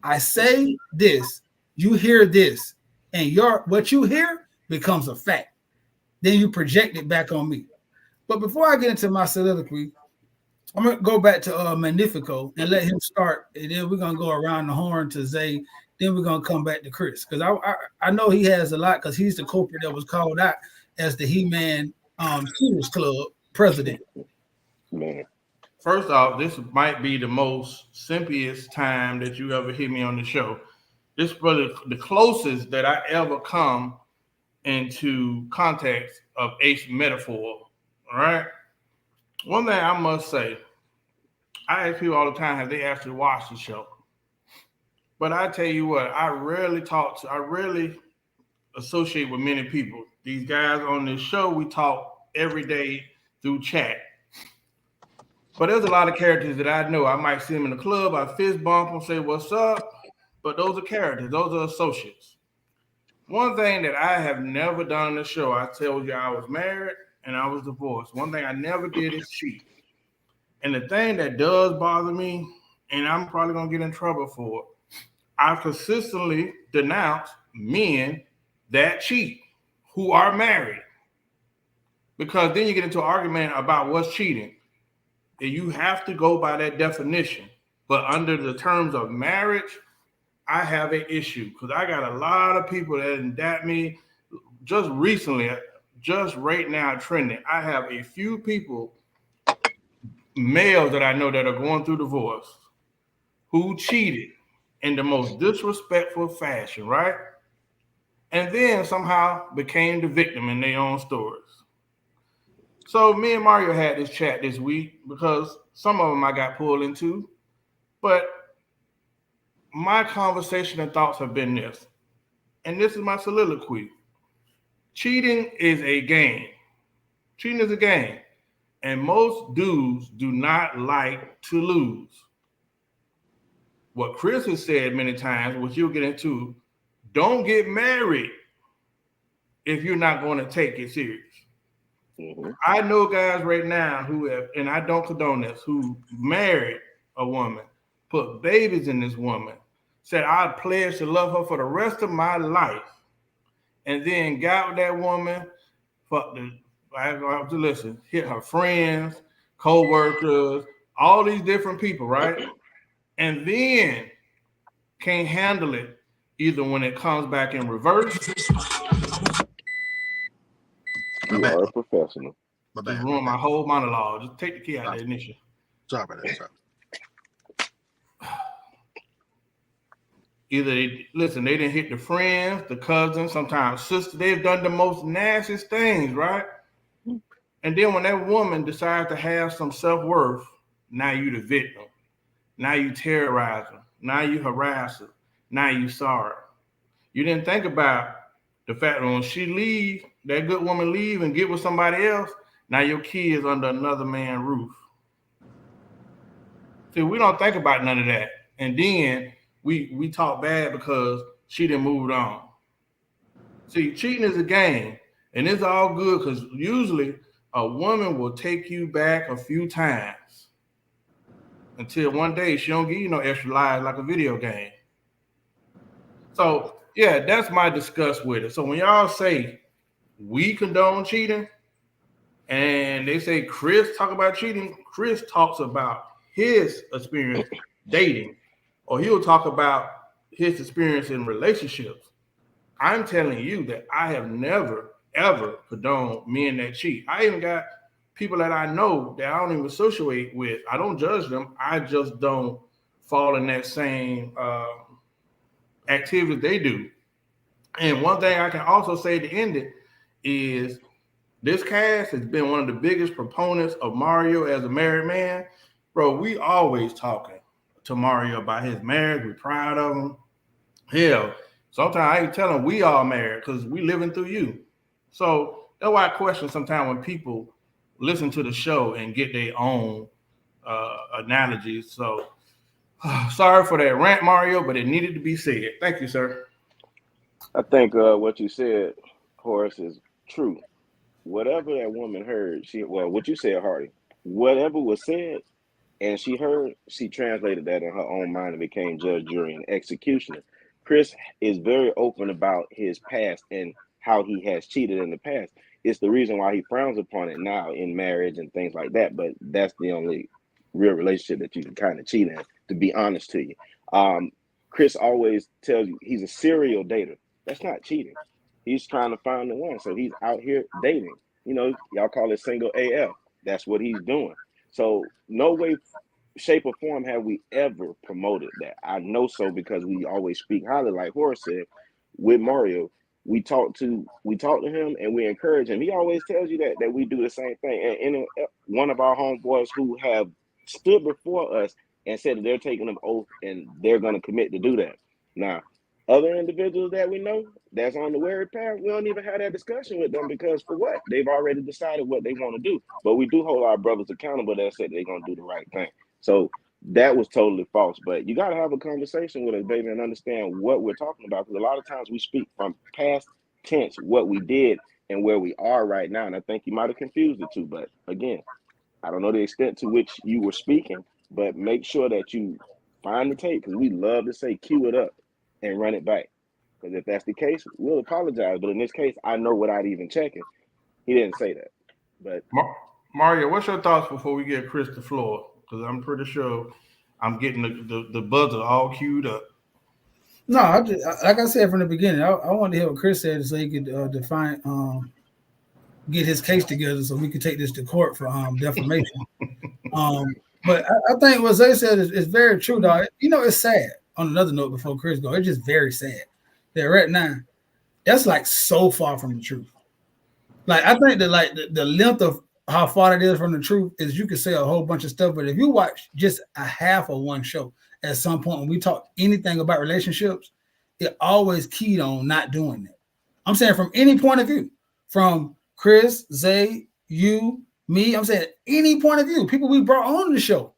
I say this, you hear this, and what you hear becomes a fact. Then you project it back on me. But before I get into my soliloquy, I'm going to go back to Magnifico and let him start. And then we're going to go around the horn to Zay. Then we're going to come back to Chris. Because I know he has a lot because he's the culprit that was called out as the He-Man Shooters Club president. Man. First off, this might be the most simplest time that you ever hear me on the show. This is probably the closest that I ever come into context of Ace metaphor. All right. One thing I must say, I ask people all the time, have they actually watched the show? But I tell you what, I rarely associate with many people These guys on this show, we talk every day through chat. But there's a lot of characters that I know. I might see them in the club, I fist bump them, say, "What's up?" But those are characters, those are associates. One thing that I have never done on the show, I told you I was married and I was divorced. One thing I never did is cheat. And the thing that does bother me, and I'm probably going to get in trouble for it, I consistently denounce men that cheat who are married. Because then you get into an argument about what's cheating. And you have to go by that definition. But under the terms of marriage, I have an issue because I got a lot of people that indict me just recently, just right now trending. I have a few people, males that I know that are going through divorce who cheated in the most disrespectful fashion, right? And then somehow became the victim in their own stories. So me and Mario had this chat this week because some of them I got pulled into, but my conversation and thoughts have been this, and this is my soliloquy. Cheating is a game. Cheating is a game. And most dudes do not like to lose. What Chris has said many times, which you'll get into, don't get married if you're not going to take it serious. Mm-hmm. I know guys right now who have, and I don't condone this, who married a woman, put babies in this woman, said, I pledge to love her for the rest of my life, and then got with that woman, I have to listen, hit her friends, co-workers, all these different people, right? And then can't handle it either when it comes back in reverse. You are a professional. Just ruin my whole monologue. Just take the key out of the ignition. Sorry about that. Sorry. Either they didn't hit the friends, the cousins, sometimes sisters. They've done the most nastiest things, right? And then when that woman decides to have some self-worth, now you the victim. Now you terrorize her. Now you harass her. Now you sorry. You didn't think about the fact that when she leave, that good woman leave and get with somebody else, now your kid is under another man's roof. See, we don't think about none of that. And then we talk bad because she done moved on. See, cheating is a game, and it's all good because usually a woman will take you back a few times until one day she don't give you no extra lives like a video game. So, yeah, that's my disgust with it. So when y'all say we condone cheating and they say Chris talk about cheating, Chris talks about his experience dating, or he'll talk about his experience in relationships. I'm telling you that I have never, ever condoned men that cheat. I even got people that I know that I don't even associate with. I don't judge them. I just don't fall in that same activity they do. And one thing I can also say to end it is this cast has been one of the biggest proponents of Mario as a married man. Bro, we always talking to Mario about his marriage. We're proud of him. Hell, sometimes I ain't telling we all married because we living through you. So that's why I question sometimes when people listen to the show and get their own analogies. So sorry for that rant, Mario, but it needed to be said. Thank you, sir. I think what you said, Horace, is true. Whatever that woman heard, what you said, Hardy, whatever was said and she heard, she translated that in her own mind and became judge, jury, and executioner. Chris is very open about his past and how he has cheated in the past. It's the reason why he frowns upon it now in marriage and things like that. But that's the only real relationship that you can kind of cheat in, to be honest to you. Chris always tells you he's a serial dater. That's not cheating. He's trying to find the one. So he's out here dating. You know, y'all call it single AF. That's what he's doing. So no way, shape, or form have we ever promoted that. I know so because we always speak highly, like Horace said, with Mario. We talk to him and we encourage him. He always tells you that we do the same thing. And one of our homeboys who have stood before us and said that they're taking an oath and they're going to commit to do that. Now, Other individuals that we know that's on the weary path, we don't even have that discussion with them because for what? They've already decided what they want to do. But we do hold our brothers accountable that said they're going to do the right thing. So that was totally false. But you got to have a conversation with us, baby, and understand what we're talking about. Because a lot of times we speak from past tense, what we did and where we are right now. And I think you might have confused the two. But again, I don't know the extent to which you were speaking, but make sure that you find the tape because we love to say cue it up and run it back. Because if that's the case, we'll apologize. But in this case, I know without even checking, he didn't say that. But Mario, what's your thoughts before we get Chris the floor? Because I'm pretty sure I'm getting the buzzer all queued up. No, like I said from the beginning, I wanted to hear what Chris said so he could get his case together so we could take this to court for defamation. But I think what Zay said is very true, dog. You know, it's sad. On another note, before Chris goes, it's just very sad that right now, that's like so far from the truth. Like I think that like the length of how far it is from the truth is you could say a whole bunch of stuff, but if you watch just a half of one show at some point when we talk anything about relationships, it always keyed on not doing that. I'm saying from any point of view, from Chris, Zay, you, me, I'm saying any point of view, people we brought on the show,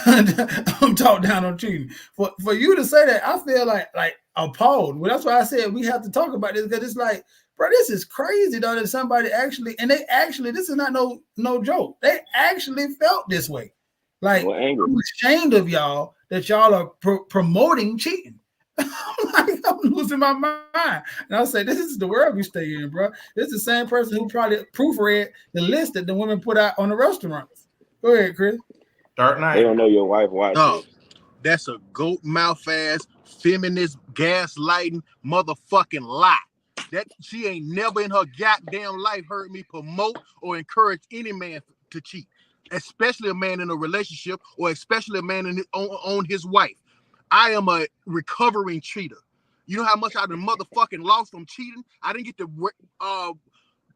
I'm talking down on cheating. For you to say that, I feel like appalled. Well, that's why I said we have to talk about this because it's like, bro, this is crazy though that somebody actually, and they actually, this is not no joke. They actually felt this way. Like I'm ashamed of y'all that y'all are promoting cheating. I'm losing my mind. And I say, this is the world we stay in, bro. This is the same person who probably proofread the list that the women put out on the restaurants. Go ahead, Chris. Dark Knight. They don't know your wife watched No, that's a goat mouth ass feminist gaslighting motherfucking lie. That she ain't never in her goddamn life heard me promote or encourage any man to cheat, especially a man in a relationship or especially a man on his wife. I am a recovering cheater. You know how much I done motherfucking lost from cheating? I didn't get to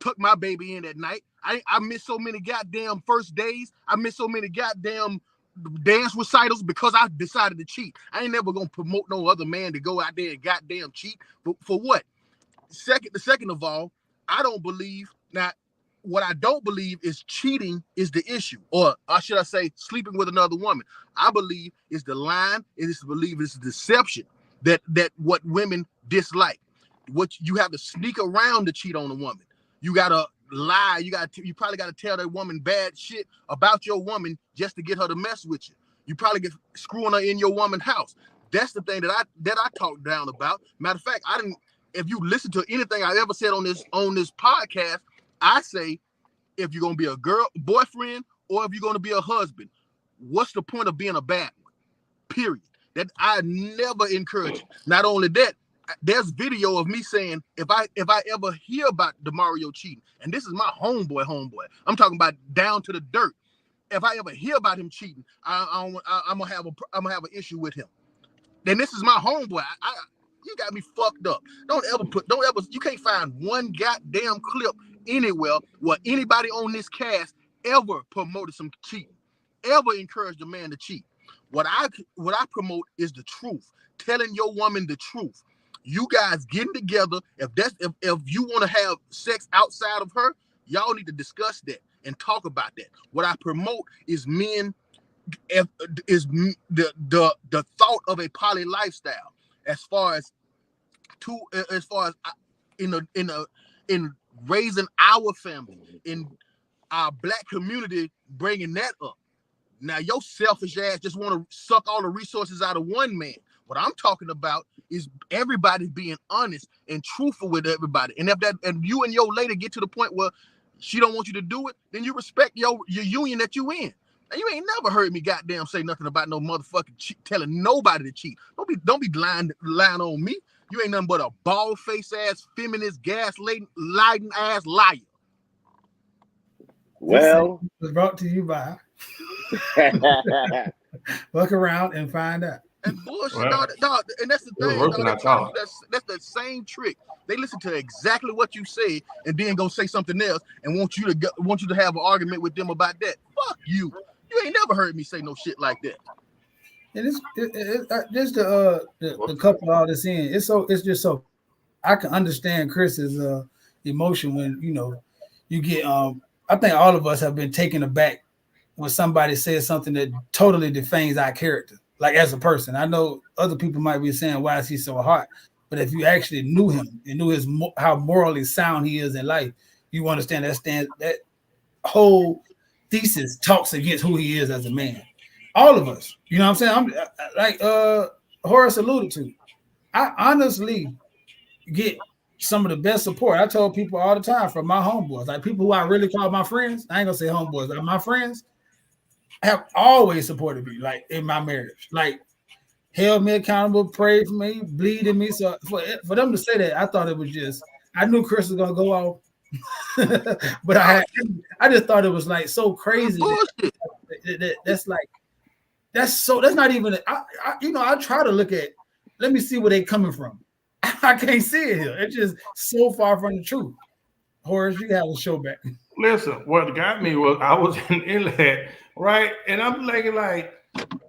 tuck my baby in at night. I missed so many goddamn first days. I missed so many goddamn dance recitals because I decided to cheat. I ain't never gonna promote no other man to go out there and goddamn cheat. For what? Second of all, I don't believe that. What I don't believe is cheating is the issue, or should I say, sleeping with another woman. I believe is the line. It is to believe it's deception that what women dislike. What you have to sneak around to cheat on a woman. You gotta lie. You probably gotta tell that woman bad shit about your woman just to get her to mess with you. You probably get screwing her in your woman's house. That's the thing that I talk down about. Matter of fact, I didn't. If you listen to anything I ever said on this podcast, I say, if you're going to be a boyfriend, or if you're going to be a husband, what's the point of being a bad one? Period. That I never encourage it. Not only that, there's video of me saying, if I ever hear about DeMario cheating, and this is my homeboy, I'm talking about down to the dirt. If I ever hear about him cheating, I'm gonna have an issue with him. Then this is my homeboy. You got me fucked up. Don't ever. You can't find one goddamn clip anywhere where anybody on this cast ever promoted some cheating, ever encouraged a man to cheat. What I promote is the truth, telling your woman the truth. You guys getting together. If you want to have sex outside of her, y'all need to discuss that and talk about that. What I promote is men. Is the thought of a poly lifestyle, as far as in raising our family, in our black community, bringing that up. Now your selfish ass just want to suck all the resources out of one man. What I'm talking about is everybody being honest and truthful with everybody. And if you and your lady get to the point where she don't want you to do it, then you respect your union that you in. And you ain't never heard me goddamn say nothing about no motherfucking telling nobody to cheat. Don't be lying on me. You ain't nothing but a bald face ass, feminist, gaslighting ass liar. Well, it was brought to you by Look around and find out. And bullshit, dog, and that's the thing. That's the same trick. They listen to exactly what you say and then go say something else and want you to have an argument with them about that. Fuck you. You ain't never heard me say no shit like that. And just the couple all this in. It's just so I can understand Chris's emotion when you get I think all of us have been taken aback when somebody says something that totally defames our character, like as a person. I know other people might be saying, "Why is he so hot?" But if you actually knew him and knew how morally sound he is in life, you understand that whole thesis talks against who he is as a man. All of us, you know what I'm saying? I'm like Horace alluded to. I honestly get some of the best support. I told people all the time from my homeboys, like people who I really call my friends. I ain't gonna say homeboys, like my friends have always supported me, like in my marriage, like held me accountable, prayed for me, bleeding me. So for them to say that, I thought it was just, I knew Chris was gonna go off, but I just thought it was like so crazy. That's like that's not even. I try to look at. Let me see where they coming from. I can't see it here. It's just so far from the truth. Horace, you have a show back. Listen, what got me was I was in Inlet, right? And I'm thinking like,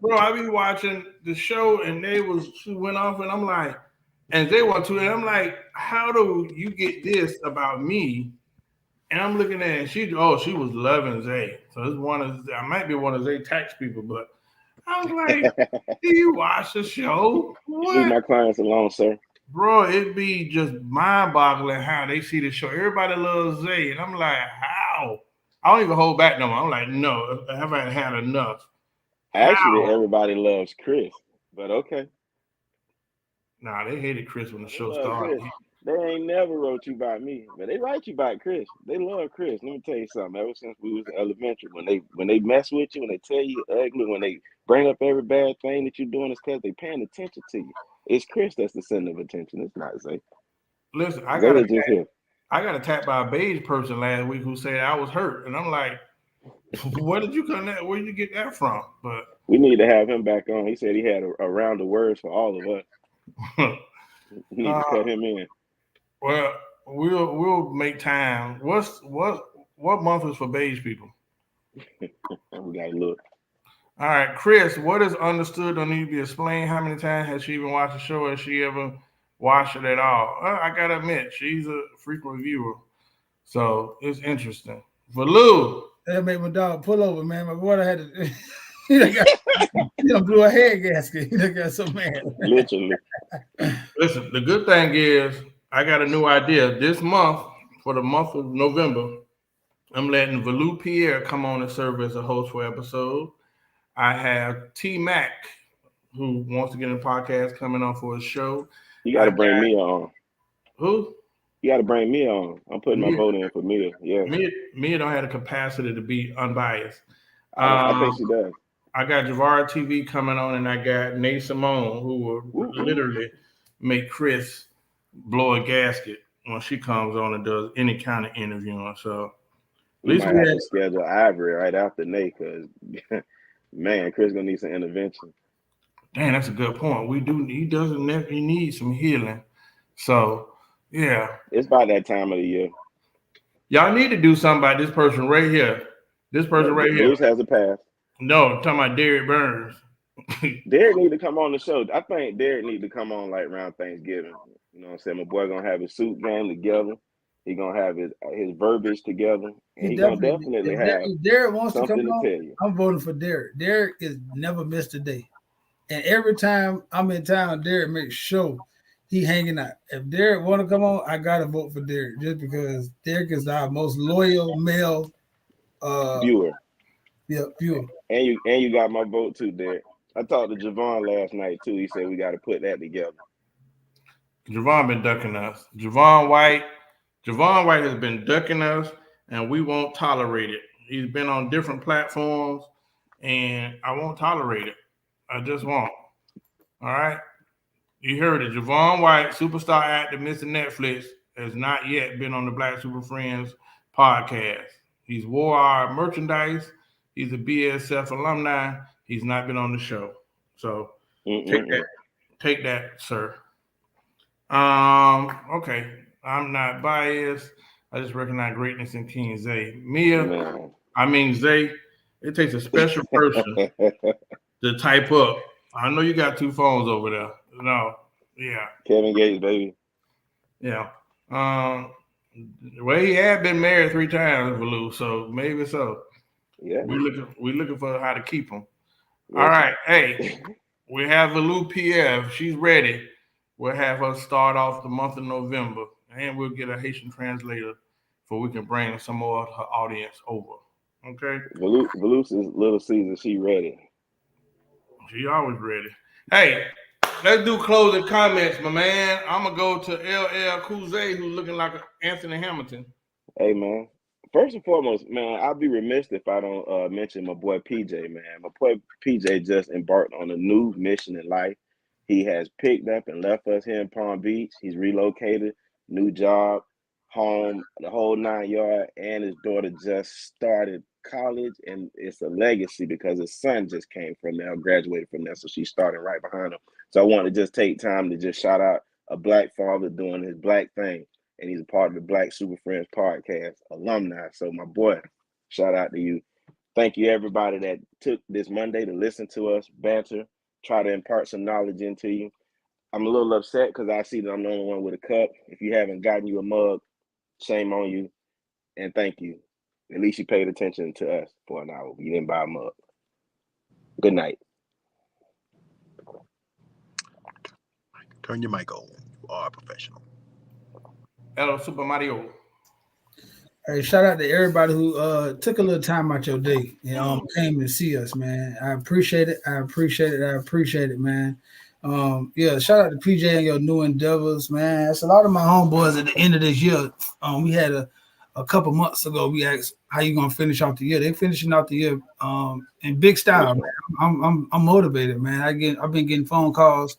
bro, I be watching the show and she went off and I'm like, and they want to, and I'm like, how do you get this about me? And I'm looking at it, she was loving Zay. So I might be one of Zay tax people, but I was like, do you watch the show? What? Leave my clients alone, sir. Bro, it'd be just mind-boggling how they see the show. Everybody loves Zay, and I'm like, how? I don't even hold back no more. I'm like, no, I haven't had enough. Actually, everybody loves Chris, but okay. Nah, they hated Chris when the show started. They ain't never wrote you about me, but they write you about Chris. They love Chris. Let me tell you something. Ever since we was in elementary, when they mess with you, when they tell you ugly, when they bring up every bad thing that you're doing, it's because they paying attention to you. It's Chris that's the center of attention. It's not Zay. Listen, I got attacked by a beige person last week who said I was hurt, and I'm like, where did you get that from? But we need to have him back on. He said he had a round of words for all of us. We need to cut him in. Well, we'll make time. What month is for beige people? We gotta look. All right, Chris, what is understood don't need to be explained? How many times has she even watched the show? Has she ever watched it at all? I gotta admit, she's a frequent viewer, so it's interesting. For Lou, that made my dog pull over, man. My brother had to. He blew a head gasket. He got so mad. Literally. Listen, the good thing is I got a new idea. This month, for the month of November, I'm letting Valu Pierre come on and serve as a host for episode. I have T Mac, who wants to get in the podcast, coming on for a show. You got to bring Mia on. Who? You got to bring Mia on. I'm putting my vote in for Mia. Yeah. Mia don't have the capacity to be unbiased. I think she does. I got Javara TV coming on, and I got Nate Simone, who will literally make Chris blow a gasket when she comes on and does any kind of interviewing. So we might have to schedule Ivory right after Nate, because man, Chris gonna need some intervention. Damn, that's a good point. He needs some healing. So yeah, it's about that time of the year. Y'all need to do something about this person right here. This person right here. Bruce has a pass. No, I'm talking about Derek Burns. Derek need to come on the show. I think Derek need to come on like around Thanksgiving. You know what I'm saying? My boy gonna have his suit game together. He gonna have his verbiage together. And he gonna definitely have. If Derek wants to come on, I'm voting for Derek. Derek is never missed a day, and every time I'm in town, Derek makes sure he hanging out. If Derek want to come on, I gotta vote for Derek just because Derek is our most loyal male viewer. Yeah, viewer. And you got my vote too, Derek. I talked to Javon last night too. He said we got to put that together. Javon been ducking us. Javon White has been ducking us, and we won't tolerate it. He's been on different platforms, and I won't tolerate it. I just won't. All right? You heard it. Javon White, superstar actor, Mr. Netflix, has not yet been on the Black Super Friends podcast. He's wore our merchandise. He's a BSF alumni. He's not been on the show. So take that, sir. Okay. I'm not biased. I just recognize greatness in King Zay. Zay, it takes a special person to type up I know you got 2 phones over there. No, yeah, Kevin Gates, baby. yeah. Well, he had been married 3 times, Valu, so maybe so. Yeah. We looking for how to keep him. All Listen. right, hey, we have Valu PF. She's ready. We'll have her start off the month of November, and we'll get a Haitian translator so we can bring some more of her audience over. Okay? Volusia's Little Caesar, she ready. She always ready. Hey, let's do closing comments, my man. I'm gonna go to LL Cool J, who's looking like Anthony Hamilton. Hey, man. First and foremost, man, I'd be remiss if I don't mention my boy PJ, man. My boy PJ just embarked on a new mission in life. He has picked up and left us here in Palm Beach. He's relocated, new job, home, the whole 9 yard, and his daughter just started college, and it's a legacy because his son just came from there, graduated from there, so she's starting right behind him. So I want to just take time to just shout out a black father doing his black thing, and he's a part of the Black Super Friends podcast alumni. So my boy, shout out to you. Thank you everybody that took this Monday to listen to us, banter, try to impart some knowledge into you. I'm a little upset because I see that I'm the only one with a cup. If you haven't gotten you a mug, shame on you, and thank you. At least you paid attention to us for an hour. You didn't buy a mug. Good night. Turn your mic on. You are a professional. Hello, Super Mario. Hey, shout out to everybody who took a little time out your day and came to see us, man. I appreciate it. I appreciate it, man. Yeah, shout out to PJ and your new endeavors, man. It's a lot of my homeboys at the end of this year. We had a couple months ago. We asked how you gonna finish off the year. They finishing out the year in big style, man. I'm motivated, man. I've been getting phone calls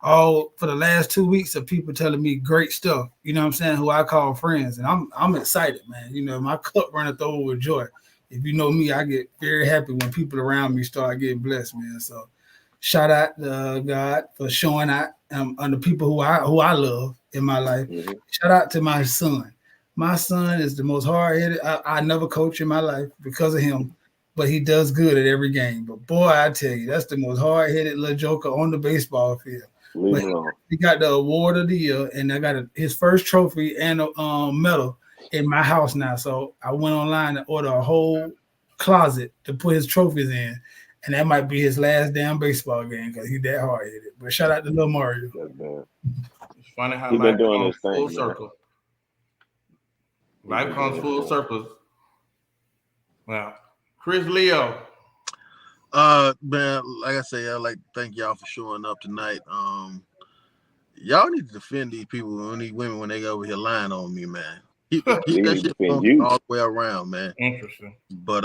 all for the last 2 weeks of people telling me great stuff, you know what I'm saying, who I call friends. And I'm excited, man. You know, my cup runneth over with joy. If you know me, I get very happy when people around me start getting blessed, man. So shout out to God for showing out on the people who I love in my life. Mm-hmm. Shout out to my son. My son is the most hard-headed. I never coach in my life because of him, but he does good at every game. But boy, I tell you, that's the most hard-headed little joker on the baseball field. But he got the award of the year, and I got his first trophy and a medal in my house now. So I went online and ordered a whole closet to put his trophies in, and that might be his last damn baseball game because he's that hard-headed. But shout out to Lil Mario. It's funny how he's life been doing comes this thing, full man. circle. Life comes full circle. Wow. Chris Leo. Man, like I say, I'd like to thank y'all for showing up tonight. Y'all need to defend these people and these women when they go over here lying on me, man. Keep that shit all the way around, man. Interesting. But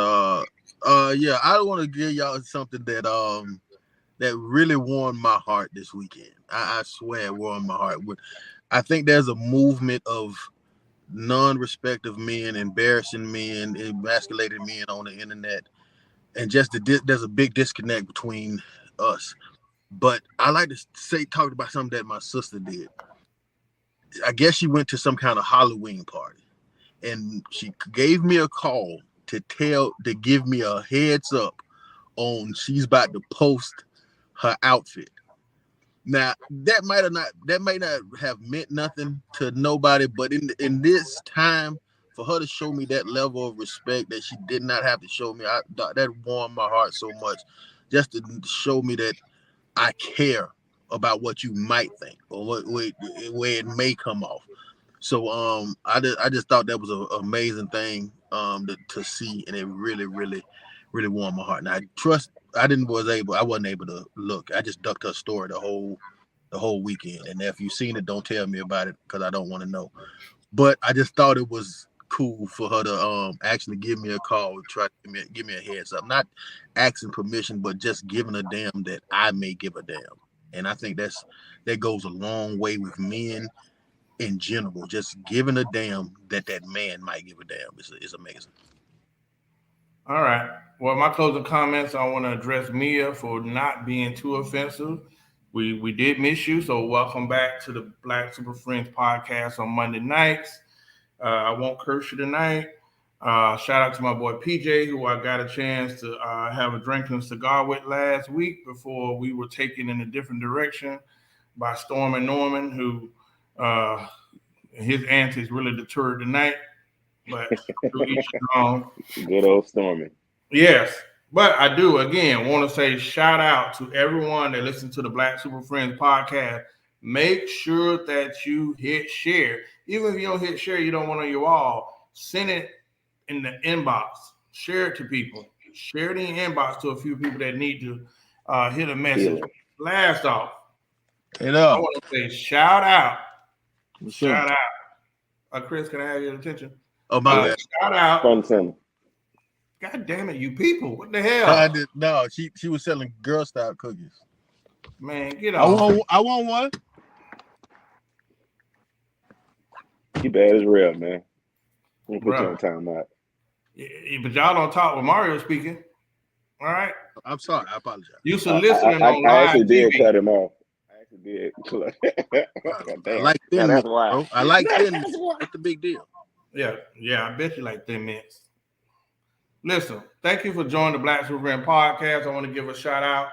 yeah, I want to give y'all something that really warmed my heart this weekend. I swear it warmed my heart. I think there's a movement of non-respect of men, embarrassing men, emasculating men on the internet. And just there's a big disconnect between us. But I like to talk about something that my sister did. I guess she went to some kind of Halloween party, and she gave me a call to give me a heads up on she's about to post her outfit. Now that may not have meant nothing to nobody, but in this time, for her to show me that level of respect that she did not have to show me, that warmed my heart so much, just to show me that I care about what you might think or where it may come off. So I just thought that was an amazing thing to see, and it really, really, really warmed my heart. Now I wasn't able to look. I just ducked her story the whole weekend, and if you've seen it, don't tell me about it because I don't want to know. But I just thought it was cool for her to actually give me a call, try to give me a heads up, not asking permission, but just giving a damn that I may give a damn. And I think that goes a long way with men in general. Just giving a damn that man might give a damn is amazing. All right. Well, my closing comments, I want to address Mia for not being too offensive. We did miss you, so welcome back to the Black Super Friends podcast on Monday nights. I won't curse you tonight. Shout out to my boy PJ, who I got a chance to have a drinking cigar with last week before we were taken in a different direction by Storm and Norman, who his antics really deterred the night. But to each his own. Good old Stormy. Yes. But I do, again, want to say shout out to everyone that listens to the Black Super Friends podcast. Make sure that you hit share. Even if you don't hit share, you don't want it on your wall. Send it in the inbox. Share it to people. Share it in your inbox to a few people that need to hit a message. Blast off. I want to say shout out. Shout out. Chris, can I have your attention? Oh, my bad. Shout out. Fun summer. God damn it, you people. What the hell? No, she was selling Girl Scout cookies. Man, get off. I want one. You bad as real, man. I'm gonna put you on timeout. Yeah, but y'all don't talk with Mario speaking. All right. I'm sorry. I apologize. You should listen on live I actually TV. did cut him off. I actually did. I like thin mints, bro. I like thin mints. What's the big deal? Yeah, I bet you like thin mints. Listen, thank you for joining the Black Super Friend podcast. I want to give a shout out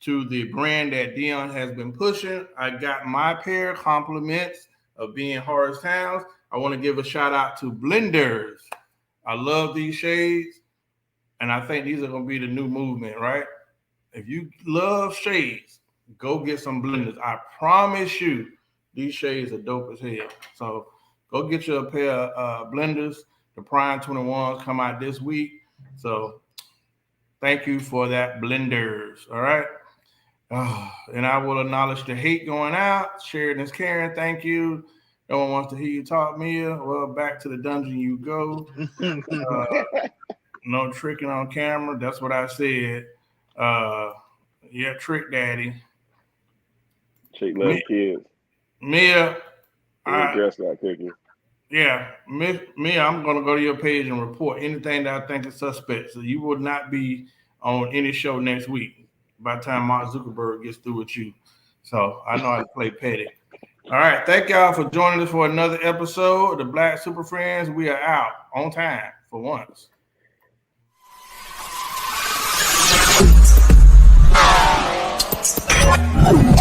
to the brand that Deion has been pushing. I got my pair of compliments of being Horace Towns. I want to give a shout out to Blenders. I love these shades, and I think these are going to be the new movement, right? If you love shades, go get some Blenders. I promise you, these shades are dope as hell. So go get you a pair of Blenders. The Prime 21s come out this week. So thank you for that, Blenders. All right. And I will acknowledge the hate going out. Sharing is caring. Thank you. No one wants to hear you talk, Mia. Well, back to the dungeon you go. No tricking on camera. That's what I said. Yeah, trick daddy. Chick love kids. Mia. Girl Scout cookies. Yeah, Mia, I'm going to go to your page and report anything that I think is suspect. So you will not be on any show next week by the time Mark Zuckerberg gets through with you. So I know how to play petty. All right. Thank y'all for joining us for another episode of the Black Super Friends. We are out on time for once.